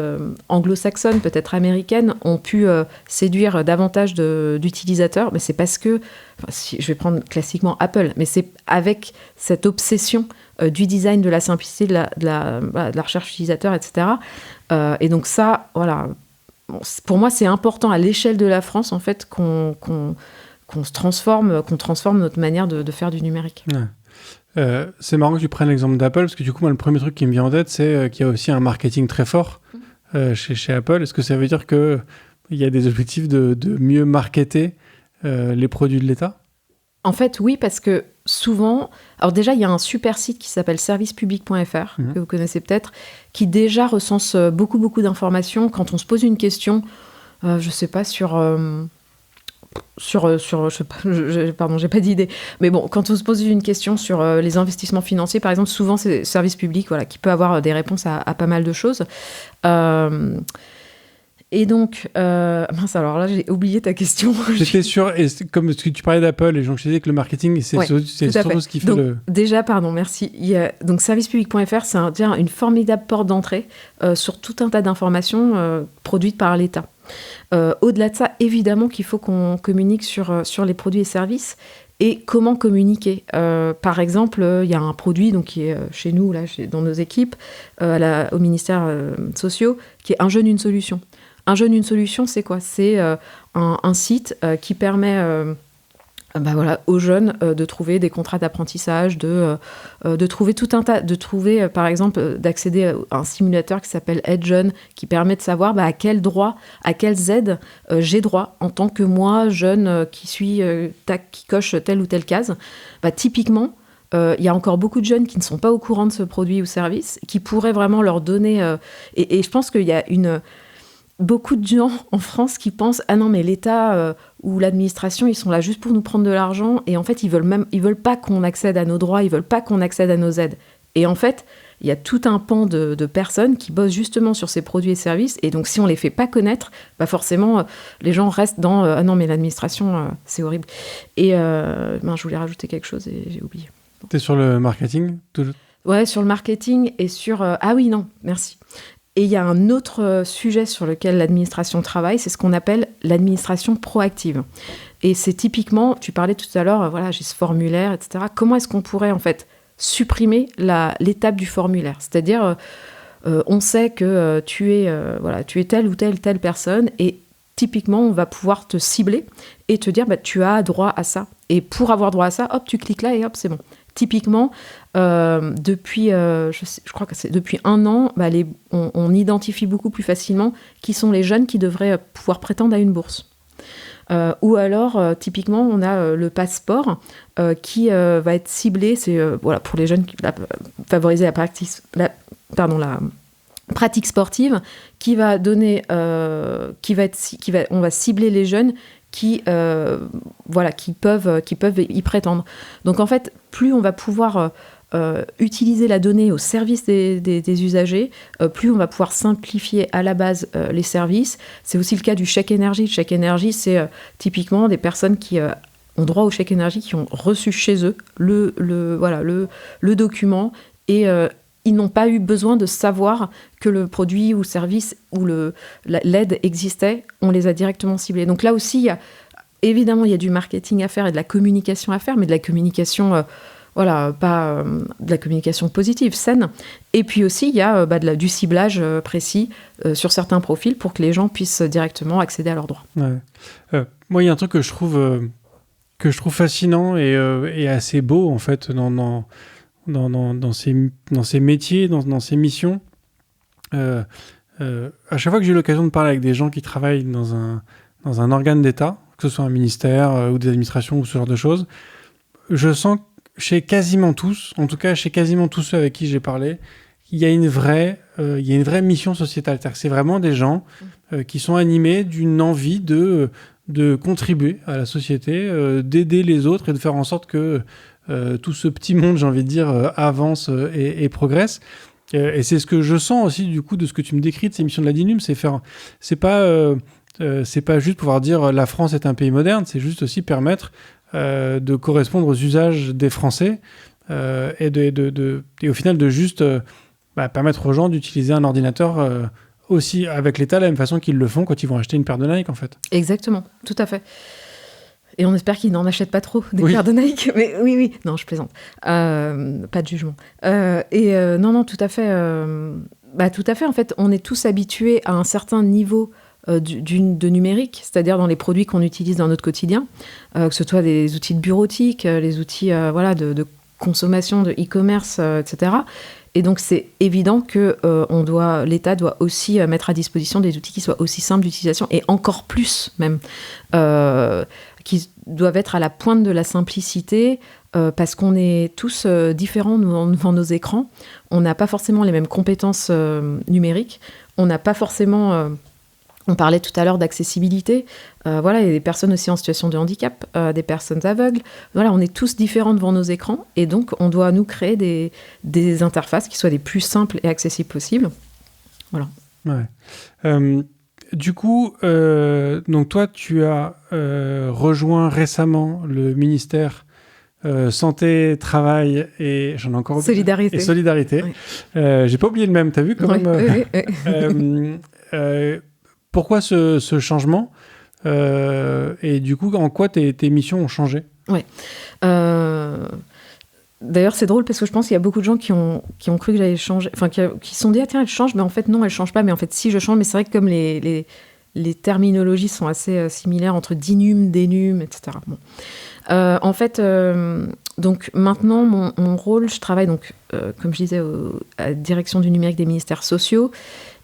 anglo-saxonnes, peut-être américaines, ont pu séduire davantage d'utilisateurs, mais c'est parce que, je vais prendre classiquement Apple, mais c'est avec cette obsession du design, de la simplicité, de la recherche utilisateur, etc. Et donc ça, voilà, pour moi, c'est important à l'échelle de la France, en fait, qu'on transforme notre manière de faire du numérique. Ouais. C'est marrant que tu prennes l'exemple d'Apple, parce que du coup, moi, le premier truc qui me vient en tête, c'est qu'il y a aussi un marketing très fort chez Apple. Est-ce que ça veut dire qu'il y a des objectifs de mieux marketer les produits de l'État ? En fait, oui, parce que souvent... Alors déjà, il y a un super site qui s'appelle servicepublic.fr, que vous connaissez peut-être, qui déjà recense beaucoup d'informations. Quand on se pose une question, je ne sais pas, pardon, j'ai pas d'idée. Mais bon, quand on se pose une question sur les investissements financiers, par exemple, souvent c'est Service Public, voilà, qui peut avoir des réponses à pas mal de choses. Et donc, mince, alors là, j'ai oublié ta question. J'étais sûr, et comme tu parlais d'Apple, et donc je disais que le marketing, c'est surtout ce qui fait donc, déjà, pardon, merci. Donc, servicepublic.fr, c'est une formidable porte d'entrée sur tout un tas d'informations produites par l'État. Au-delà de ça, évidemment qu'il faut qu'on communique sur les produits et services. Et comment communiquer par exemple, il y a un produit donc, qui est chez nous, là, dans nos équipes, au ministère sociaux, qui est Un jeune, une solution. Un jeune, une solution, c'est quoi ? C'est un site qui permet aux jeunes de trouver des contrats d'apprentissage, de trouver tout un tas, par exemple, d'accéder à un simulateur qui s'appelle Aide Jeune, qui permet de savoir à quels aides j'ai droit en tant que moi, jeune, qui coche telle ou telle case. Typiquement, il y a encore beaucoup de jeunes qui ne sont pas au courant de ce produit ou service, qui pourraient vraiment leur donner... et je pense qu'il y a beaucoup de gens en France qui pensent « Ah non, mais l'État ou l'administration, ils sont là juste pour nous prendre de l'argent. » Et en fait, ils veulent pas qu'on accède à nos droits, ils veulent pas qu'on accède à nos aides. Et en fait, il y a tout un pan de personnes qui bossent justement sur ces produits et services. Et donc, si on les fait pas connaître, forcément, les gens restent dans « Ah non, mais l'administration, c'est horrible. » Et je voulais rajouter quelque chose et j'ai oublié. T'es sur le marketing toujours ? Ouais, sur le marketing et sur... Ah oui, non, merci. Et il y a un autre sujet sur lequel l'administration travaille, c'est ce qu'on appelle l'administration proactive. Et c'est typiquement, tu parlais tout à l'heure, j'ai ce formulaire, etc. Comment est-ce qu'on pourrait en fait supprimer l'étape du formulaire ? C'est-à-dire, on sait que tu es telle ou telle personne, et typiquement, on va pouvoir te cibler et te dire, tu as droit à ça. Et pour avoir droit à ça, hop, tu cliques là et hop, c'est bon. Typiquement, depuis, je crois que c'est depuis 1 an, on identifie beaucoup plus facilement qui sont les jeunes qui devraient pouvoir prétendre à une bourse. Ou alors, typiquement, on a le passeport qui va être ciblé, c'est pour les jeunes qui favoriser la pratique sportive, qui va donner, on va cibler les jeunes qui peuvent y prétendre. Donc en fait, plus on va pouvoir utiliser la donnée au service des usagers, plus on va pouvoir simplifier à la base les services. C'est aussi le cas du chèque énergie. Le chèque énergie, c'est typiquement des personnes qui ont droit au chèque énergie, qui ont reçu chez eux le document et ils n'ont pas eu besoin de savoir que le produit ou service ou l'aide existait, on les a directement ciblés. Donc là aussi, évidemment, il y a du marketing à faire et de la communication à faire, mais de la communication, pas de la communication positive, saine. Et puis aussi, il y a du ciblage précis sur certains profils pour que les gens puissent directement accéder à leurs droits. Ouais. Moi, il y a un truc que je trouve fascinant et assez beau, en fait, dans ces métiers, dans ces missions. À chaque fois que j'ai eu l'occasion de parler avec des gens qui travaillent dans un organe d'État, que ce soit un ministère ou des administrations ou ce genre de choses, je sens chez quasiment tous, en tout cas chez quasiment tous ceux avec qui j'ai parlé, il y a une vraie mission sociétale. C'est-à-dire que c'est vraiment des gens qui sont animés d'une envie de contribuer à la société, d'aider les autres et de faire en sorte que tout ce petit monde, j'ai envie de dire, avance et progresse. Et c'est ce que je sens aussi, du coup, de ce que tu me décris de ces missions de la DINUM. C'est pas juste pouvoir dire la France est un pays moderne, c'est juste aussi permettre de correspondre aux usages des Français et au final de juste permettre aux gens d'utiliser un ordinateur aussi avec l'État de la même façon qu'ils le font quand ils vont acheter une paire de Nike, en fait. Exactement, tout à fait. Et on espère qu'ils n'en achètent pas trop des paires de Nike. Mais oui, non, je plaisante. Pas de jugement. Non, tout à fait. Tout à fait, en fait, on est tous habitués à un certain niveau de numérique, c'est-à-dire dans les produits qu'on utilise dans notre quotidien, que ce soit des outils de bureautique, les outils de consommation, de e-commerce, etc. Et donc, c'est évident que l'État doit aussi mettre à disposition des outils qui soient aussi simples d'utilisation et encore plus même, qui doivent être à la pointe de la simplicité, parce qu'on est tous différents devant nos écrans. On n'a pas forcément les mêmes compétences numériques. On n'a pas forcément... on parlait tout à l'heure d'accessibilité. Il y a des personnes aussi en situation de handicap, des personnes aveugles. Voilà, on est tous différents devant nos écrans. Et donc, on doit nous créer des interfaces qui soient les plus simples et accessibles possibles. Voilà. Ouais. Du coup, donc toi, tu as rejoint récemment le ministère Santé, Travail et j'en ai encore Solidarité. Et Solidarité. Oui. J'ai pas oublié le même, t'as vu quand même. Pourquoi ce changement et du coup, en quoi tes missions ont changé? Oui. D'ailleurs, c'est drôle parce que je pense qu'il y a beaucoup de gens qui ont cru que j'allais changer, enfin, qui se sont dit, ah tiens, elle change, mais en fait, non, elle change pas, mais en fait, si, je change, mais c'est vrai que comme les terminologies sont assez similaires entre DINUM, DENUM, etc. Bon. En fait, donc maintenant, mon rôle, je travaille, donc, comme je disais, à la direction du numérique des ministères sociaux.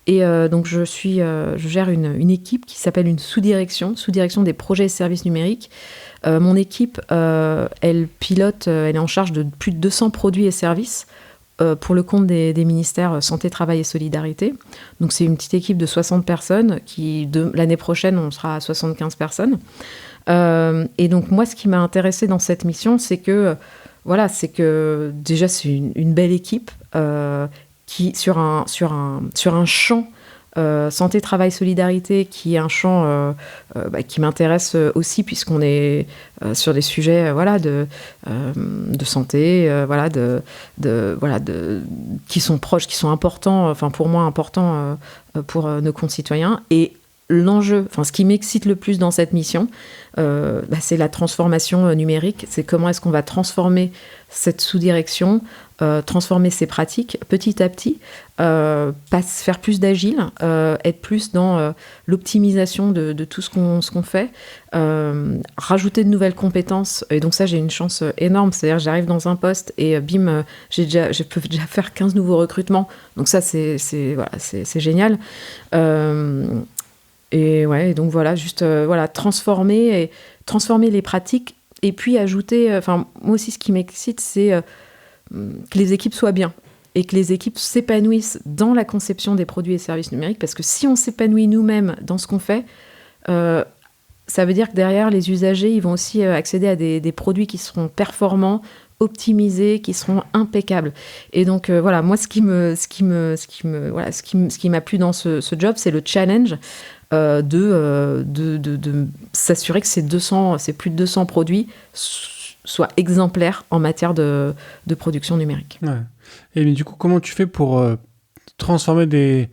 Et donc, je gère une équipe qui s'appelle une sous-direction des projets et services numériques. Mon équipe, elle pilote, elle est en charge de plus de 200 produits et services pour le compte des ministères Santé, Travail et Solidarité. Donc, c'est une petite équipe de 60 personnes l'année prochaine, on sera à 75 personnes. Et donc, moi, ce qui m'a intéressée dans cette mission, c'est que déjà, c'est une belle équipe qui, sur un champ santé, travail, solidarité, qui est un champ qui m'intéresse aussi, puisqu'on est sur des sujets de santé, qui sont proches, qui sont importants, enfin pour moi importants pour nos concitoyens. Et l'enjeu, ce qui m'excite le plus dans cette mission, c'est la transformation numérique. C'est comment est-ce qu'on va transformer cette sous-direction, transformer ses pratiques petit à petit, faire plus d'agile, être plus dans l'optimisation de tout ce qu'on fait, rajouter de nouvelles compétences. Et donc ça, j'ai une chance énorme. C'est-à-dire, j'arrive dans un poste et bim, je peux déjà faire 15 nouveaux recrutements. Donc ça, c'est génial. Et donc juste transformer les pratiques et puis ajouter, moi aussi ce qui m'excite, c'est que les équipes soient bien et que les équipes s'épanouissent dans la conception des produits et services numériques, parce que si on s'épanouit nous-mêmes dans ce qu'on fait, ça veut dire que derrière, les usagers, ils vont aussi accéder à des produits qui seront performants, optimisés, qui seront impeccables. Et donc moi, ce qui m'a plu dans ce job, c'est le challenge de s'assurer que ces plus de 200 produits soient exemplaires en matière de production numérique. Ouais. Et mais du coup, comment tu fais pour transformer des...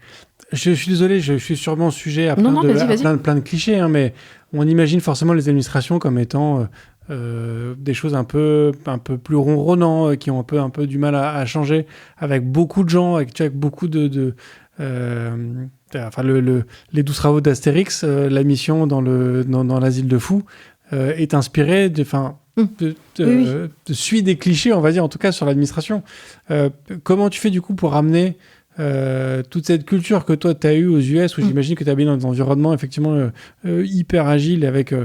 Je suis désolé, je suis sûrement sujet à plein de clichés, hein, mais on imagine forcément les administrations comme étant des choses un peu plus ronronnants, qui ont un peu du mal à changer, avec beaucoup de gens, avec beaucoup de les 12 travaux d'Astérix, la mission dans l'asile de fous est inspirée de suit des clichés, on va dire, en tout cas sur l'administration. Comment tu fais du coup pour ramener toute cette culture que toi tu as eue aux US, où j'imagine que tu as bien dans des environnements effectivement hyper agiles, avec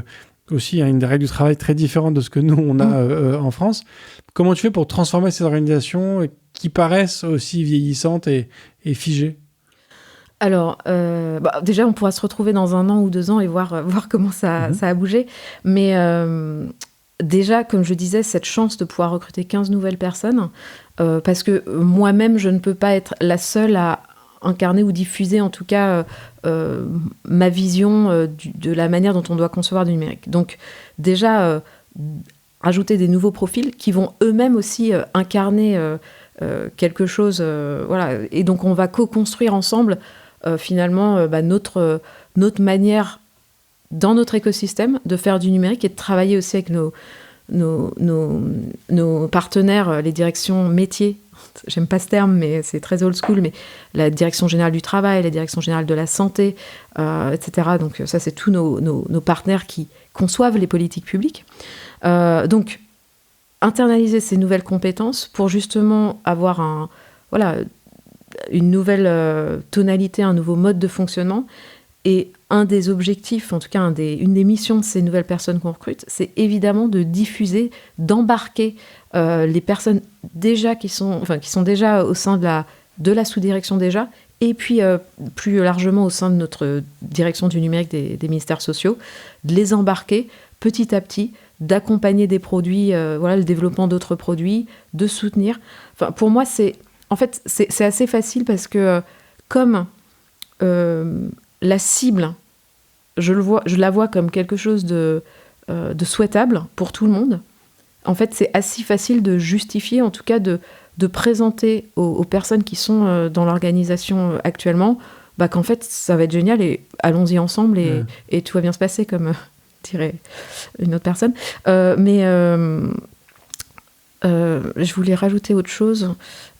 aussi une règle du travail très différente de ce que nous on a en France. Comment tu fais pour transformer ces organisations qui paraissent aussi vieillissantes et figées? Alors, déjà, on pourra se retrouver dans 1 an ou 2 ans et voir comment ça a bougé. Mais déjà, comme je disais, cette chance de pouvoir recruter 15 nouvelles personnes, parce que moi-même, je ne peux pas être la seule à incarner ou diffuser, en tout cas, ma vision de la manière dont on doit concevoir du numérique. Donc, déjà, rajouter des nouveaux profils qui vont eux-mêmes aussi incarner quelque chose. Et donc, on va co-construire ensemble, finalement, notre manière dans notre écosystème, de faire du numérique et de travailler aussi avec nos partenaires, les directions métiers. J'aime pas ce terme, mais c'est très old school, mais la direction générale du travail, la direction générale de la santé, etc. Donc ça, c'est tous nos partenaires qui conçoivent les politiques publiques. Donc, internaliser ces nouvelles compétences pour justement avoir une nouvelle tonalité, un nouveau mode de fonctionnement. Et un des objectifs, en tout cas une des missions de ces nouvelles personnes qu'on recrute, c'est évidemment de diffuser, d'embarquer les personnes qui sont déjà au sein de la sous-direction déjà, et puis plus largement au sein de notre direction du numérique des ministères sociaux, de les embarquer petit à petit, d'accompagner des produits, le développement d'autres produits, de soutenir. Enfin, pour moi, c'est assez facile parce que comme la cible, je la vois comme quelque chose de souhaitable pour tout le monde. En fait, c'est assez facile de justifier, en tout cas de présenter aux personnes qui sont dans l'organisation actuellement, qu'en fait, ça va être génial et allons-y ensemble et tout va bien se passer, comme dirait une autre personne. Mais je voulais rajouter autre chose.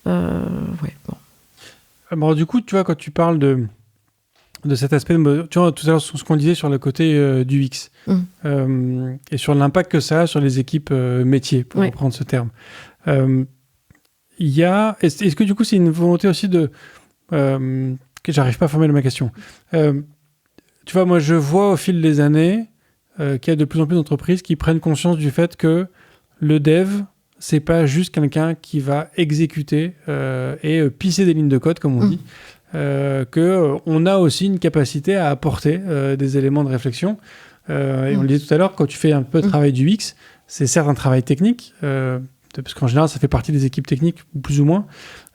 Alors, du coup, tu vois, quand tu parles de cet aspect, tu vois, tout à l'heure, ce qu'on disait sur le côté du X et sur l'impact que ça a sur les équipes métiers, pour reprendre ce terme. Est-ce que du coup, c'est une volonté aussi que j'arrive pas à formuler ma question. Tu vois, moi, je vois au fil des années qu'il y a de plus en plus d'entreprises qui prennent conscience du fait que le dev, c'est pas juste quelqu'un qui va exécuter et pisser des lignes de code, comme on dit. Qu'on a aussi une capacité à apporter des éléments de réflexion. Et on le disait tout à l'heure, quand tu fais un peu de travail du UX, c'est certes un travail technique, parce qu'en général, ça fait partie des équipes techniques, plus ou moins.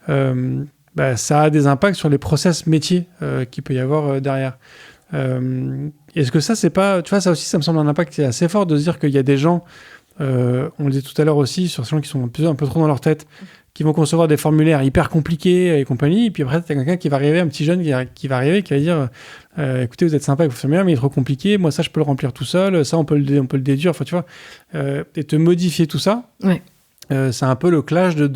Ça a des impacts sur les process métiers qu'il peut y avoir derrière. Est-ce que ça, c'est pas... Tu vois, ça aussi, ça me semble un impact assez fort de se dire qu'il y a des gens, on le disait tout à l'heure aussi, sur ces gens qui sont un peu trop dans leur tête, qui vont concevoir des formulaires hyper compliqués et compagnie, et puis après, tu as quelqu'un qui va arriver, un petit jeune qui va arriver, qui va dire écoutez, vous êtes sympa avec vos formulaires, mais il est trop compliqué, moi ça, je peux le remplir tout seul, ça, on peut le déduire, enfin, tu vois, et te modifier tout ça, c'est un peu le clash de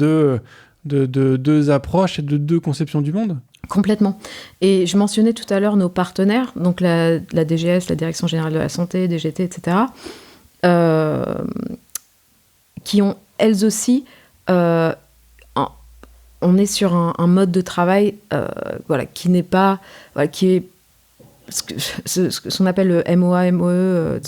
deux approches et de deux conceptions du monde. Complètement. Et je mentionnais tout à l'heure nos partenaires, donc la DGS, la Direction Générale de la Santé, DGT, etc., qui ont, elles aussi... on est sur un mode de travail qui n'est pas... qui est ce qu'on appelle le MOA, MOE.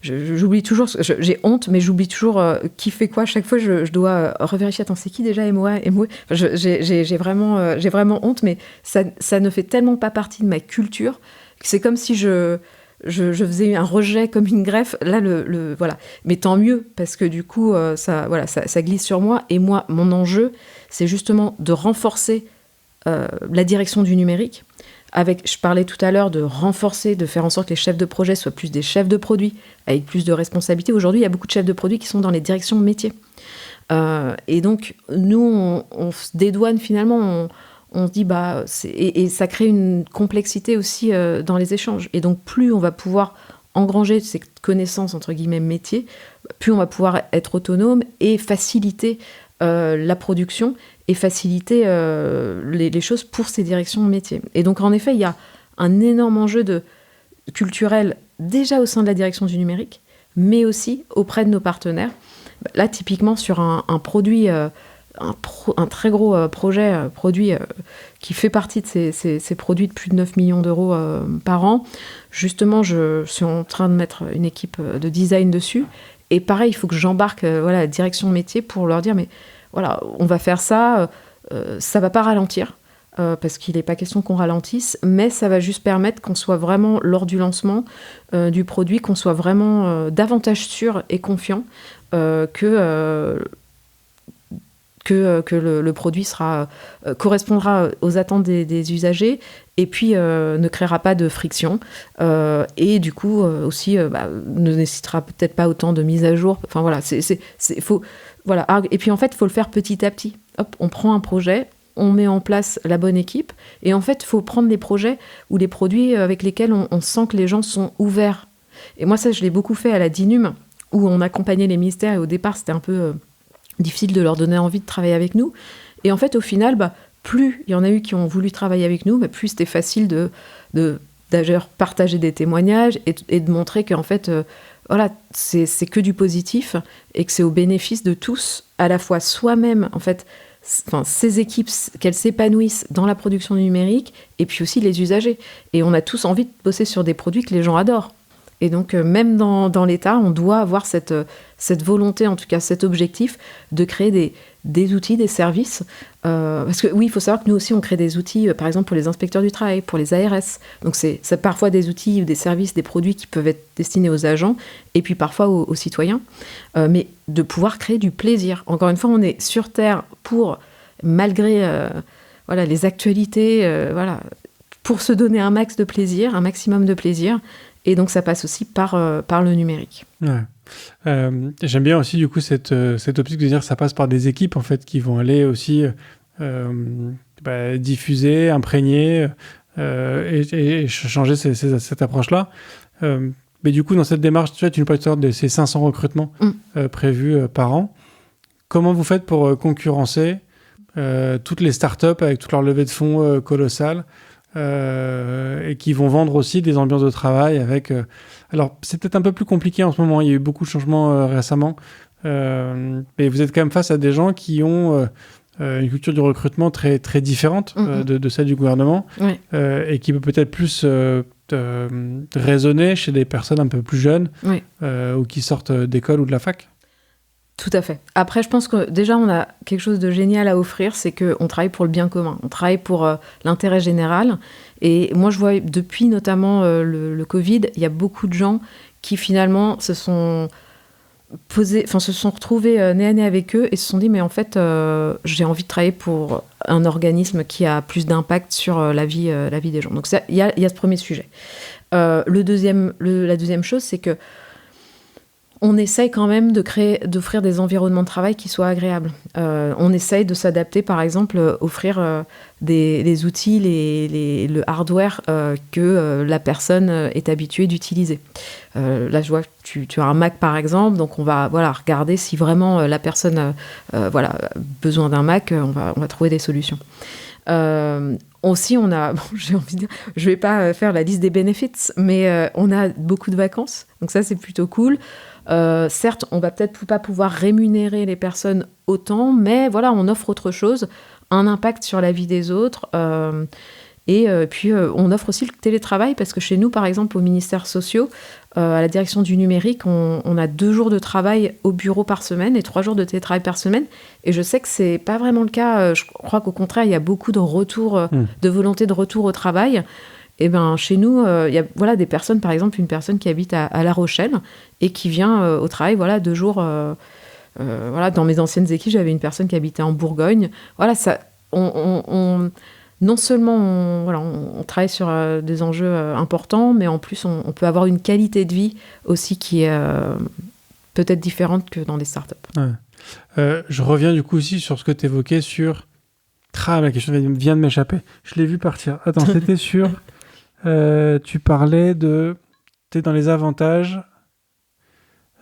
J'oublie toujours... j'ai honte, mais j'oublie toujours qui fait quoi. Chaque fois, je dois revérifier. Attends, c'est qui déjà MOA, MOE? J'ai vraiment honte, mais ça ne fait tellement pas partie de ma culture que c'est comme si je faisais un rejet comme une greffe. Là, voilà. Mais tant mieux, parce que du coup, ça glisse sur moi. Et moi, mon enjeu, c'est justement de renforcer la direction du numérique. Je parlais tout à l'heure de renforcer, de faire en sorte que les chefs de projet soient plus des chefs de produits, avec plus de responsabilités. Aujourd'hui, il y a beaucoup de chefs de produits qui sont dans les directions métiers. Et donc, nous, on se dédouane finalement... On se dit, et ça crée une complexité aussi dans les échanges. Et donc, plus on va pouvoir engranger ces connaissances, entre guillemets, métiers, plus on va pouvoir être autonome et faciliter la production et faciliter les choses pour ces directions métiers. Et donc, en effet, il y a un énorme enjeu culturel déjà au sein de la direction du numérique, mais aussi auprès de nos partenaires. Là, typiquement, sur un produit... un très gros produit qui fait partie de ces produits de plus de 9 millions d'euros par an. Justement, je suis en train de mettre une équipe de design dessus. Et pareil, il faut que j'embarque la direction métier pour leur dire, mais voilà, on va faire ça, ça ne va pas ralentir, parce qu'il n'est pas question qu'on ralentisse, mais ça va juste permettre qu'on soit vraiment, lors du lancement du produit, qu'on soit vraiment davantage sûr et confiant que le produit correspondra aux attentes des usagers et puis ne créera pas de friction et du coup aussi ne nécessitera peut-être pas autant de mises à jour. Enfin voilà, faut, voilà. Et puis en fait, il faut le faire petit à petit. Hop, on prend un projet, on met en place la bonne équipe. Et en fait, il faut prendre les projets ou les produits avec lesquels on sent que les gens sont ouverts. Et moi, ça, je l'ai beaucoup fait à la DINUM, où on accompagnait les ministères. Et au départ, c'était un peu difficile de leur donner envie de travailler avec nous. Et en fait, au final, plus il y en a eu qui ont voulu travailler avec nous, plus c'était facile d'ailleurs partager des témoignages et de montrer qu'en fait, voilà, c'est que du positif et que c'est au bénéfice de tous, à la fois soi-même, en fait, ces équipes, qu'elles s'épanouissent dans la production numérique, et puis aussi les usagers. Et on a tous envie de bosser sur des produits que les gens adorent. Et donc, même dans l'État, on doit avoir cette volonté, en tout cas cet objectif, de créer des outils, des services. Parce que oui, il faut savoir que nous aussi, on crée des outils, par exemple, pour les inspecteurs du travail, pour les ARS. Donc, c'est parfois des outils ou des services, des produits qui peuvent être destinés aux agents, et puis parfois aux citoyens. Mais de pouvoir créer du plaisir. Encore une fois, on est sur Terre pour, malgré les actualités, pour se donner un max de plaisir, un maximum de plaisir. Et donc, ça passe aussi par le numérique. Ouais. J'aime bien aussi, du coup, cette optique de dire que ça passe par des équipes, en fait, qui vont aller aussi diffuser, imprégner et changer cette approche-là. Mais du coup, dans cette démarche, tu nous parlais tout à l'heure de ces 500 recrutements prévus par an. Comment vous faites pour concurrencer toutes les startups avec toute leur levée de fonds colossale et qui vont vendre aussi des ambiances de travail avec... Alors, c'est peut-être un peu plus compliqué en ce moment. Il y a eu beaucoup de changements récemment. Mais vous êtes quand même face à des gens qui ont une culture du recrutement très, très différente de celle du gouvernement et qui peut peut-être plus résonner chez des personnes un peu plus jeunes ou qui sortent d'école ou de la fac. Tout à fait. Après, je pense que déjà, on a quelque chose de génial à offrir, c'est qu'on travaille pour le bien commun. On travaille pour l'intérêt général. Et moi, je vois depuis notamment le Covid, il y a beaucoup de gens qui finalement se sont retrouvés nez à nez avec eux et se sont dit, mais en fait, j'ai envie de travailler pour un organisme qui a plus d'impact sur la vie des gens. Donc, il y a ce premier sujet. La deuxième chose, c'est que on essaye quand même d'offrir des environnements de travail qui soient agréables. On essaye de s'adapter, par exemple, offrir des outils, le hardware que la personne est habituée d'utiliser. Là, je vois que tu as un Mac, par exemple, donc on va regarder si vraiment la personne a besoin d'un Mac, on va trouver des solutions. Aussi, on a, j'ai envie de dire, je vais pas faire la liste des benefits, mais on a beaucoup de vacances, donc ça c'est plutôt cool. Certes, on va peut-être pas pouvoir rémunérer les personnes autant, mais on offre autre chose, un impact sur la vie des autres. Et puis, on offre aussi le télétravail, parce que chez nous, par exemple, au ministère sociaux, à la direction du numérique, on a 2 jours de travail au bureau par semaine et 3 jours de télétravail par semaine. Et je sais que c'est pas vraiment le cas. Je crois qu'au contraire, il y a beaucoup de de volonté de retour au travail. Et chez nous, il y a des personnes, par exemple, une personne qui habite à La Rochelle et qui vient au travail 2 jours. Dans mes anciennes équipes, j'avais une personne qui habitait en Bourgogne. Non seulement on travaille sur des enjeux importants, mais en plus on peut avoir une qualité de vie aussi qui est peut-être différente que dans des startups. Ouais. Je reviens du coup aussi sur ce que tu évoquais sur... la question vient de m'échapper. Je l'ai vu partir. Attends, c'était sur... tu parlais de... Tu es dans les avantages...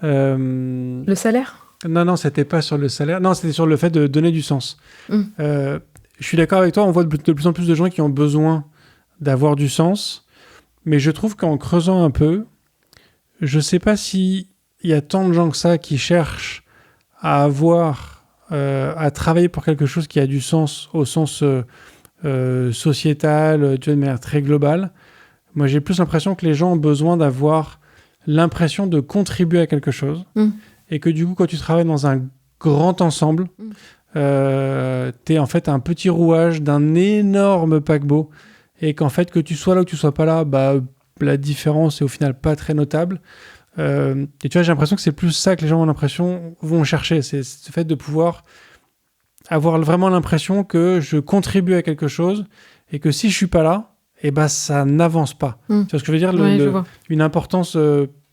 Le salaire ? Non, c'était pas sur le salaire. Non, c'était sur le fait de donner du sens. Je suis d'accord avec toi, on voit de plus en plus de gens qui ont besoin d'avoir du sens, mais je trouve qu'en creusant un peu, je sais pas s'il y a tant de gens que ça qui cherchent à travailler pour quelque chose qui a du sens au sens sociétal, de manière très globale. Moi, j'ai plus l'impression que les gens ont besoin d'avoir l'impression de contribuer à quelque chose, et que du coup, quand tu travailles dans un grand ensemble, t'es en fait un petit rouage d'un énorme paquebot, et qu'en fait, que tu sois là ou que tu sois pas là, la différence est au final pas très notable. Et tu vois, j'ai l'impression que c'est plus ça que les gens vont chercher, c'est ce fait de pouvoir avoir vraiment l'impression que je contribue à quelque chose, et que si je suis pas là, ça n'avance pas. Tu vois ce que je veux dire, une importance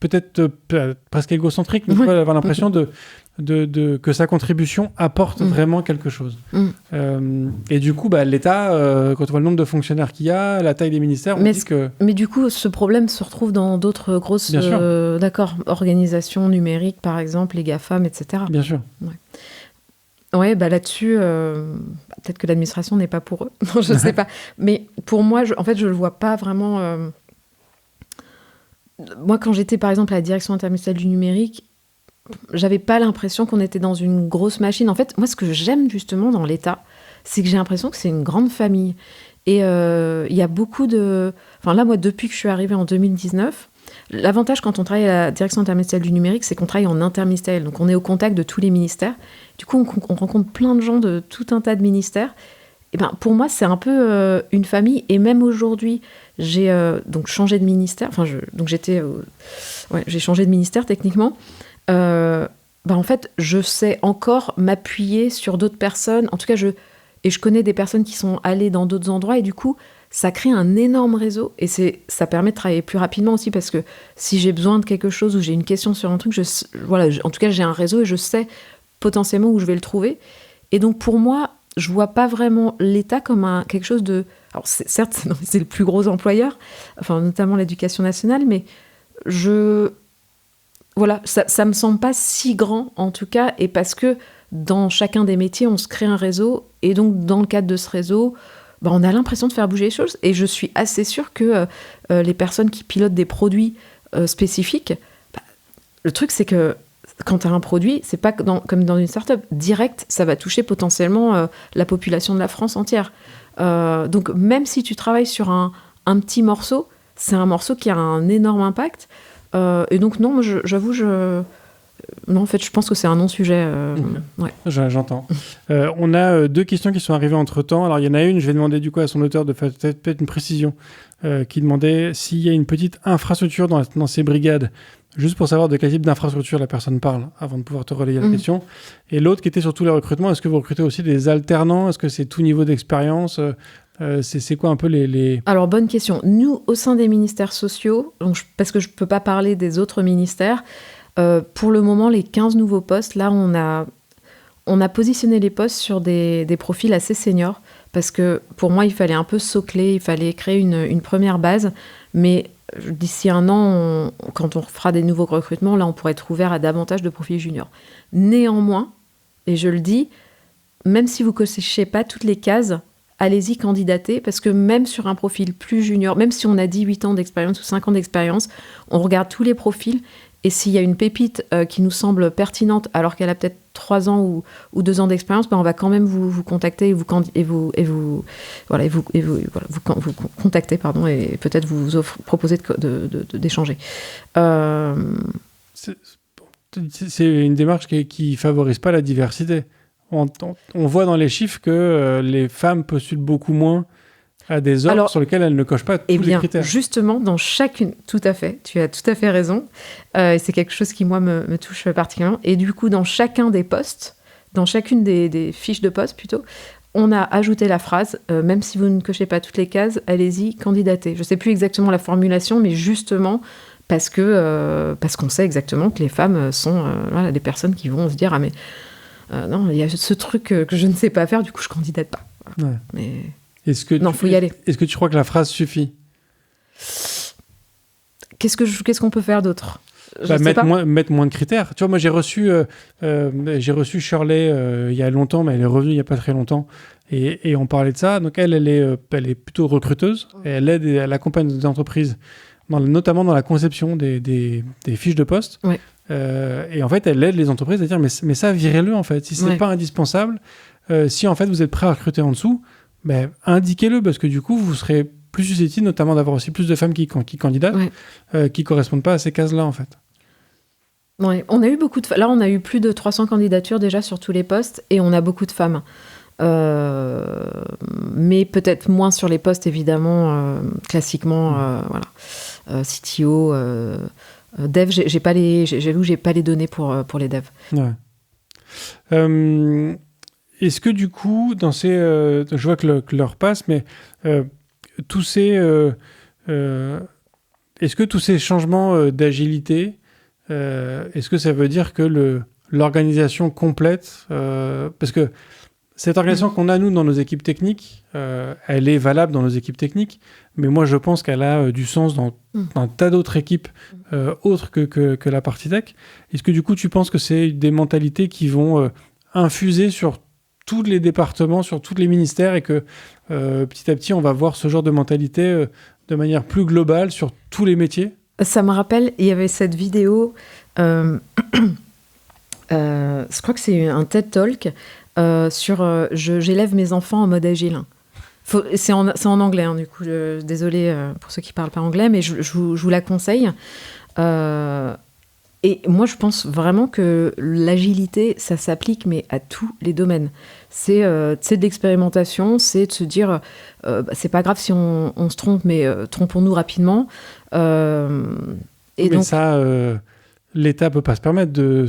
peut-être presque égocentrique, mais avoir l'impression que sa contribution apporte vraiment quelque chose. Et du coup, l'État, quand on voit le nombre de fonctionnaires qu'il y a, la taille des ministères, on dit que... Mais du coup, ce problème se retrouve dans d'autres grosses organisations numériques, par exemple, les GAFAM, etc. Bien sûr. Ouais, là-dessus, peut-être que l'administration n'est pas pour eux. Je ne sais pas. Mais pour moi, je ne le vois pas vraiment... Moi, quand j'étais, par exemple, à la direction interministérielle du numérique, j'avais pas l'impression qu'on était dans une grosse machine. En fait, moi, ce que j'aime justement dans l'État, c'est que j'ai l'impression que c'est une grande famille. Et il y a beaucoup de... Enfin là, moi, depuis que je suis arrivée en 2019, l'avantage quand on travaille à la direction interministérielle du numérique, c'est qu'on travaille en interministériel. Donc, on est au contact de tous les ministères. Du coup, on rencontre plein de gens de tout un tas de ministères. Et pour moi, c'est un peu une famille. Et même aujourd'hui, j'ai donc changé de ministère. Enfin, j'ai changé de ministère techniquement. En fait, je sais encore m'appuyer sur d'autres personnes. En tout cas, je connais des personnes qui sont allées dans d'autres endroits. Et du coup, ça crée un énorme réseau. Et ça permet de travailler plus rapidement aussi. Parce que si j'ai besoin de quelque chose ou j'ai une question sur un truc, en tout cas, j'ai un réseau et je sais potentiellement où je vais le trouver. Et donc, pour moi, je vois pas vraiment l'État comme quelque chose de... Alors, certes, c'est le plus gros employeur, enfin, notamment l'Éducation nationale, mais voilà, ça me semble pas si grand, en tout cas, et parce que dans chacun des métiers, on se crée un réseau, et donc, dans le cadre de ce réseau, on a l'impression de faire bouger les choses, et je suis assez sûre que les personnes qui pilotent des produits spécifiques, le truc, c'est que quand tu as un produit, c'est pas comme dans une start-up. Direct, ça va toucher potentiellement la population de la France entière. Donc, même si tu travailles sur un petit morceau, c'est un morceau qui a un énorme impact. Et donc, non, j'avoue, non, en fait, je pense que c'est un non-sujet. Ouais. J'entends. On a 2 questions qui sont arrivées entre-temps. Alors, il y en a une, je vais demander du coup à son auteur de faire peut-être une précision, qui demandait s'il y a une petite infrastructure dans ces brigades, juste pour savoir de quel type d'infrastructure la personne parle, avant de pouvoir te relayer la question. Et l'autre qui était sur tous les recrutements, est-ce que vous recrutez aussi des alternants ? Est-ce que c'est tout niveau d'expérience ? C'est quoi un peu les... Alors, bonne question. Nous, au sein des ministères sociaux, donc parce que je ne peux pas parler des autres ministères, pour le moment, les 15 nouveaux postes, là, on a positionné les postes sur des profils assez seniors, parce que pour moi, il fallait un peu socler, il fallait créer une première base, mais d'ici un an, quand on fera des nouveaux recrutements, là, on pourrait être ouvert à davantage de profils juniors. Néanmoins, et je le dis, même si vous ne cochez pas toutes les cases, allez-y candidater, parce que même sur un profil plus junior, même si on a 18 ans d'expérience ou 5 ans d'expérience, on regarde tous les profils, et s'il y a une pépite qui nous semble pertinente, alors qu'elle a peut-être 3 ans ou 2 ans d'expérience, on va quand même vous contacter et vous contacter, pardon, et peut-être vous proposer d'échanger. C'est une démarche qui favorise pas la diversité. On voit dans les chiffres que les femmes postulent beaucoup moins à des offres sur lesquelles elles ne cochent pas tous les critères. Justement, dans chacune, tout à fait, tu as tout à fait raison, et c'est quelque chose qui, moi, me touche particulièrement, et du coup, dans chacun des postes, dans chacune des fiches de poste, plutôt, on a ajouté la phrase, même si vous ne cochez pas toutes les cases, allez-y, candidatez. Je ne sais plus exactement la formulation, mais justement, parce qu'on sait exactement que les femmes sont des personnes qui vont se dire « Ah, mais non, il y a ce truc que je ne sais pas faire, du coup, je ne candidate pas. » Ouais. Mais... Non, faut y aller. Est-ce que tu crois que la phrase suffit ? Qu'est-ce qu'on peut faire d'autre ? Mettre moins de critères. Tu vois, moi, j'ai reçu Shirley il y a longtemps, mais elle est revenue il n'y a pas très longtemps. Et on parlait de ça. Donc, elle est plutôt recruteuse. Et elle accompagne des entreprises, notamment dans la conception des fiches de poste. Ouais. Et en fait, elle aide les entreprises à dire mais ça, virez-le, en fait. Si ce n'est pas indispensable, si, en fait, vous êtes prêt à recruter en dessous, indiquez-le, parce que du coup, vous serez plus susceptible notamment d'avoir aussi plus de femmes qui candidatent, qui ne correspondent pas à ces cases-là, en fait. Ouais, on a eu beaucoup de... Là, on a eu plus de 300 candidatures déjà sur tous les postes, et on a beaucoup de femmes. Mais peut-être moins sur les postes, évidemment, classiquement, CTO, dev, j'ai pas les données pour les devs. Ouais. Est-ce que du coup, dans ces... je vois que l'heure passe, mais tous ces... est-ce que tous ces changements d'agilité, est-ce que ça veut dire que l'organisation complète, parce que cette organisation qu'on a, nous, dans nos équipes techniques, elle est valable dans nos équipes techniques, mais moi, je pense qu'elle a du sens dans un tas d'autres équipes autres que la partie tech. Est-ce que, du coup, tu penses que c'est des mentalités qui vont infuser sur tous les départements, sur tous les ministères, et que petit à petit, on va voir ce genre de mentalité de manière plus globale sur tous les métiers? Ça me rappelle, il y avait cette vidéo, je crois que c'est un TED Talk, sur j'élève mes enfants en mode agile. C'est en anglais, hein, du coup, désolée pour ceux qui ne parlent pas anglais, mais je vous la conseille. Et moi, je pense vraiment que l'agilité, ça s'applique, mais à tous les domaines. C'est de l'expérimentation, c'est de se dire, c'est pas grave si on se trompe, mais trompons-nous rapidement. Mais donc, ça, l'État peut pas se permettre de...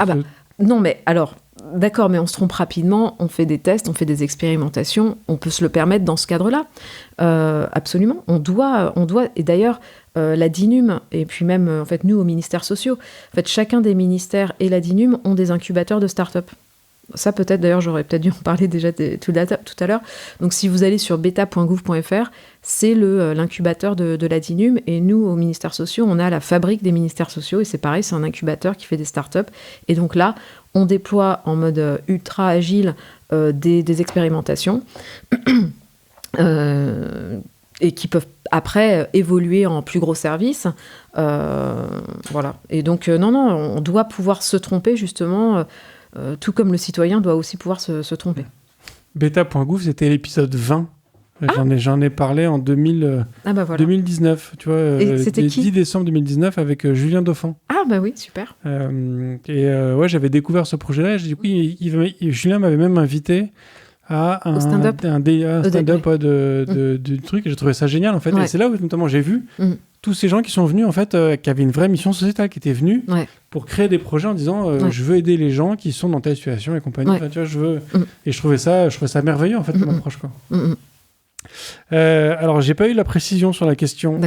Non, mais alors... D'accord, mais on se trompe rapidement, on fait des tests, on fait des expérimentations, on peut se le permettre dans ce cadre-là. Absolument, on doit, et d'ailleurs, la DINUM, et puis même, en fait, nous, aux ministères sociaux, en fait, chacun des ministères et la DINUM ont des incubateurs de start-up. Ça, peut-être, d'ailleurs, j'aurais peut-être dû en parler déjà tout à l'heure. Donc, si vous allez sur beta.gouv.fr, c'est l'incubateur de la DINUM. Et nous, aux ministères sociaux, on a la fabrique des ministères sociaux. Et c'est pareil, c'est un incubateur qui fait des startups. Et donc là, on déploie en mode ultra agile des expérimentations et qui peuvent après évoluer en plus gros services. Voilà. Et donc, non, on doit pouvoir se tromper, justement... tout comme le citoyen doit aussi pouvoir se tromper. Beta.gouv, c'était l'épisode 20. J'en ai parlé en 2019. Tu vois, c'était qui ? 10 décembre 2019 avec Julien Dauphin. Ah bah oui, super. Ouais, j'avais découvert ce projet-là. Du coup, Julien m'avait même invité à un stand-up du truc. Et j'ai trouvé ça génial, en fait. Ouais. Et c'est là où, notamment, j'ai vu tous ces gens qui sont venus, en fait, qui avaient une vraie mission sociétale, qui étaient venus pour créer des projets en disant je veux aider les gens qui sont dans telle situation et compagnie. Enfin, tu vois, je veux... Et je trouvais ça merveilleux, en fait, comme approche, quoi. Alors, j'ai pas eu la précision sur la question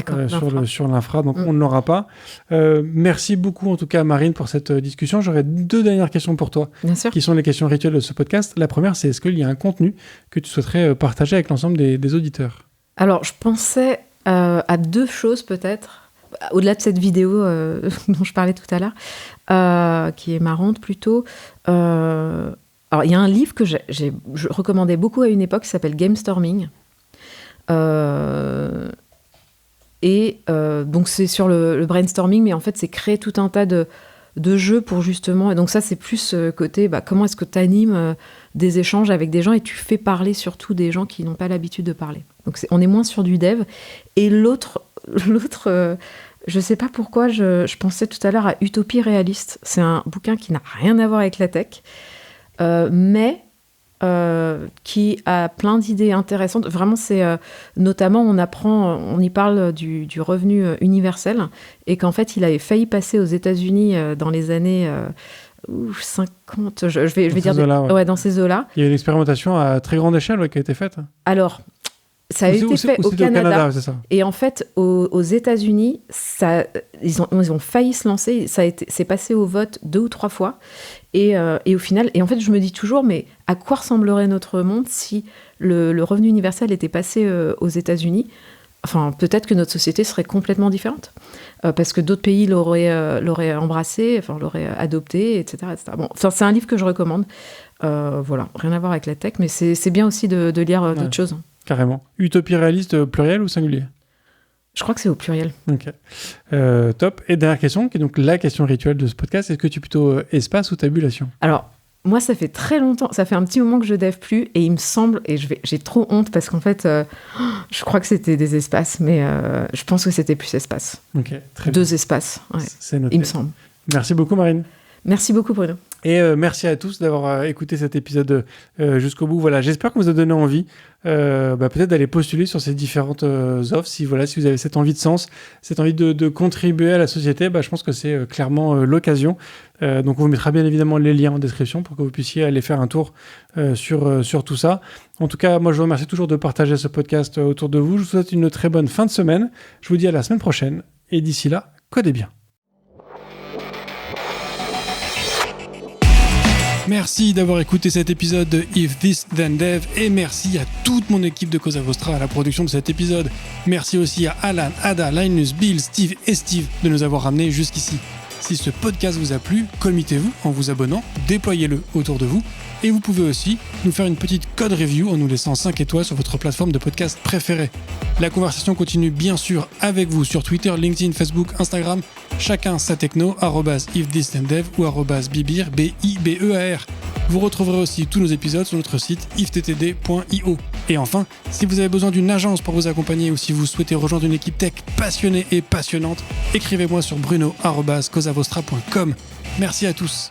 sur l'infra, donc on ne l'aura pas. Merci beaucoup, en tout cas, Marine, pour cette discussion. J'aurais 2 dernières questions pour toi, qui sont les questions rituelles de ce podcast. La première, c'est est-ce qu'il y a un contenu que tu souhaiterais partager avec l'ensemble des auditeurs ? Alors, je pensais à 2 choses, peut-être, au-delà de cette vidéo dont je parlais tout à l'heure, qui est marrante plutôt. Alors, il y a un livre que je recommandais beaucoup à une époque qui s'appelle Gamestorming. Donc c'est sur le brainstorming, mais en fait c'est créer tout un tas de jeux pour justement, et donc ça c'est plus côté comment est-ce que tu animes des échanges avec des gens et tu fais parler surtout des gens qui n'ont pas l'habitude de parler. Donc on est moins sur du dev. Et l'autre je sais pas pourquoi je pensais tout à l'heure à Utopie réaliste. C'est un bouquin qui n'a rien à voir avec la tech, mais qui a plein d'idées intéressantes. Vraiment, c'est notamment, on y parle du revenu universel, et qu'en fait, il avait failli passer aux États-Unis dans les années 50, je vais dire dans ces eaux-là. Il y a une expérimentation à très grande échelle qui a été faite. Alors, ça a été fait au Canada. C'est ça. Et en fait, aux États-Unis, ils ont failli se lancer. C'est passé au vote 2 ou 3 fois. Et au final, et en fait, je me dis toujours, mais à quoi ressemblerait notre monde si le revenu universel était passé aux États-Unis ? Enfin, peut-être que notre société serait complètement différente, parce que d'autres pays l'auraient embrassé, enfin, l'auraient adopté, etc. Bon, enfin, c'est un livre que je recommande. Voilà, rien à voir avec la tech, mais c'est bien aussi de lire d'autres choses. Carrément. Utopie réaliste, pluriel ou singulier ? Je crois que c'est au pluriel. Ok. Top. Et dernière question, qui est donc la question rituelle de ce podcast, est-ce que tu es plutôt espace ou tabulation ? Alors, moi, ça fait très longtemps, ça fait un petit moment que je dev plus, et il me semble, et j'ai trop honte, parce qu'en fait, je crois que c'était des espaces, mais je pense que c'était plus espace. Ok, très 2 bien. espaces, ouais. C'est noté. Il me semble. Merci beaucoup, Marine. Merci beaucoup, Bruno. Et merci à tous d'avoir écouté cet épisode jusqu'au bout. Voilà, j'espère qu'on vous a donné envie peut-être d'aller postuler sur ces différentes offres. Si vous avez cette envie de sens, cette envie de contribuer à la société, je pense que c'est clairement l'occasion. Donc on vous mettra bien évidemment les liens en description pour que vous puissiez aller faire un tour sur tout ça. En tout cas, moi je vous remercie toujours de partager ce podcast autour de vous. Je vous souhaite une très bonne fin de semaine. Je vous dis à la semaine prochaine. Et d'ici là, codez bien. Merci d'avoir écouté cet épisode de If This Then Dev et merci à toute mon équipe de Cosa Vostra à la production de cet épisode. Merci aussi à Alan, Ada, Linus, Bill, Steve et Steve de nous avoir ramenés jusqu'ici. Si ce podcast vous a plu, committez-vous en vous abonnant, déployez-le autour de vous et vous pouvez aussi nous faire une petite code review en nous laissant 5 étoiles sur votre plateforme de podcast préférée. La conversation continue bien sûr avec vous sur Twitter, LinkedIn, Facebook, Instagram, chacun sa techno, @ifthisdendev ou @bibir, B-I-B-E-A-R. Vous retrouverez aussi tous nos épisodes sur notre site ifttd.io. Et enfin, si vous avez besoin d'une agence pour vous accompagner ou si vous souhaitez rejoindre une équipe tech passionnée et passionnante, écrivez-moi sur bruno@cosavostra.com. Merci à tous.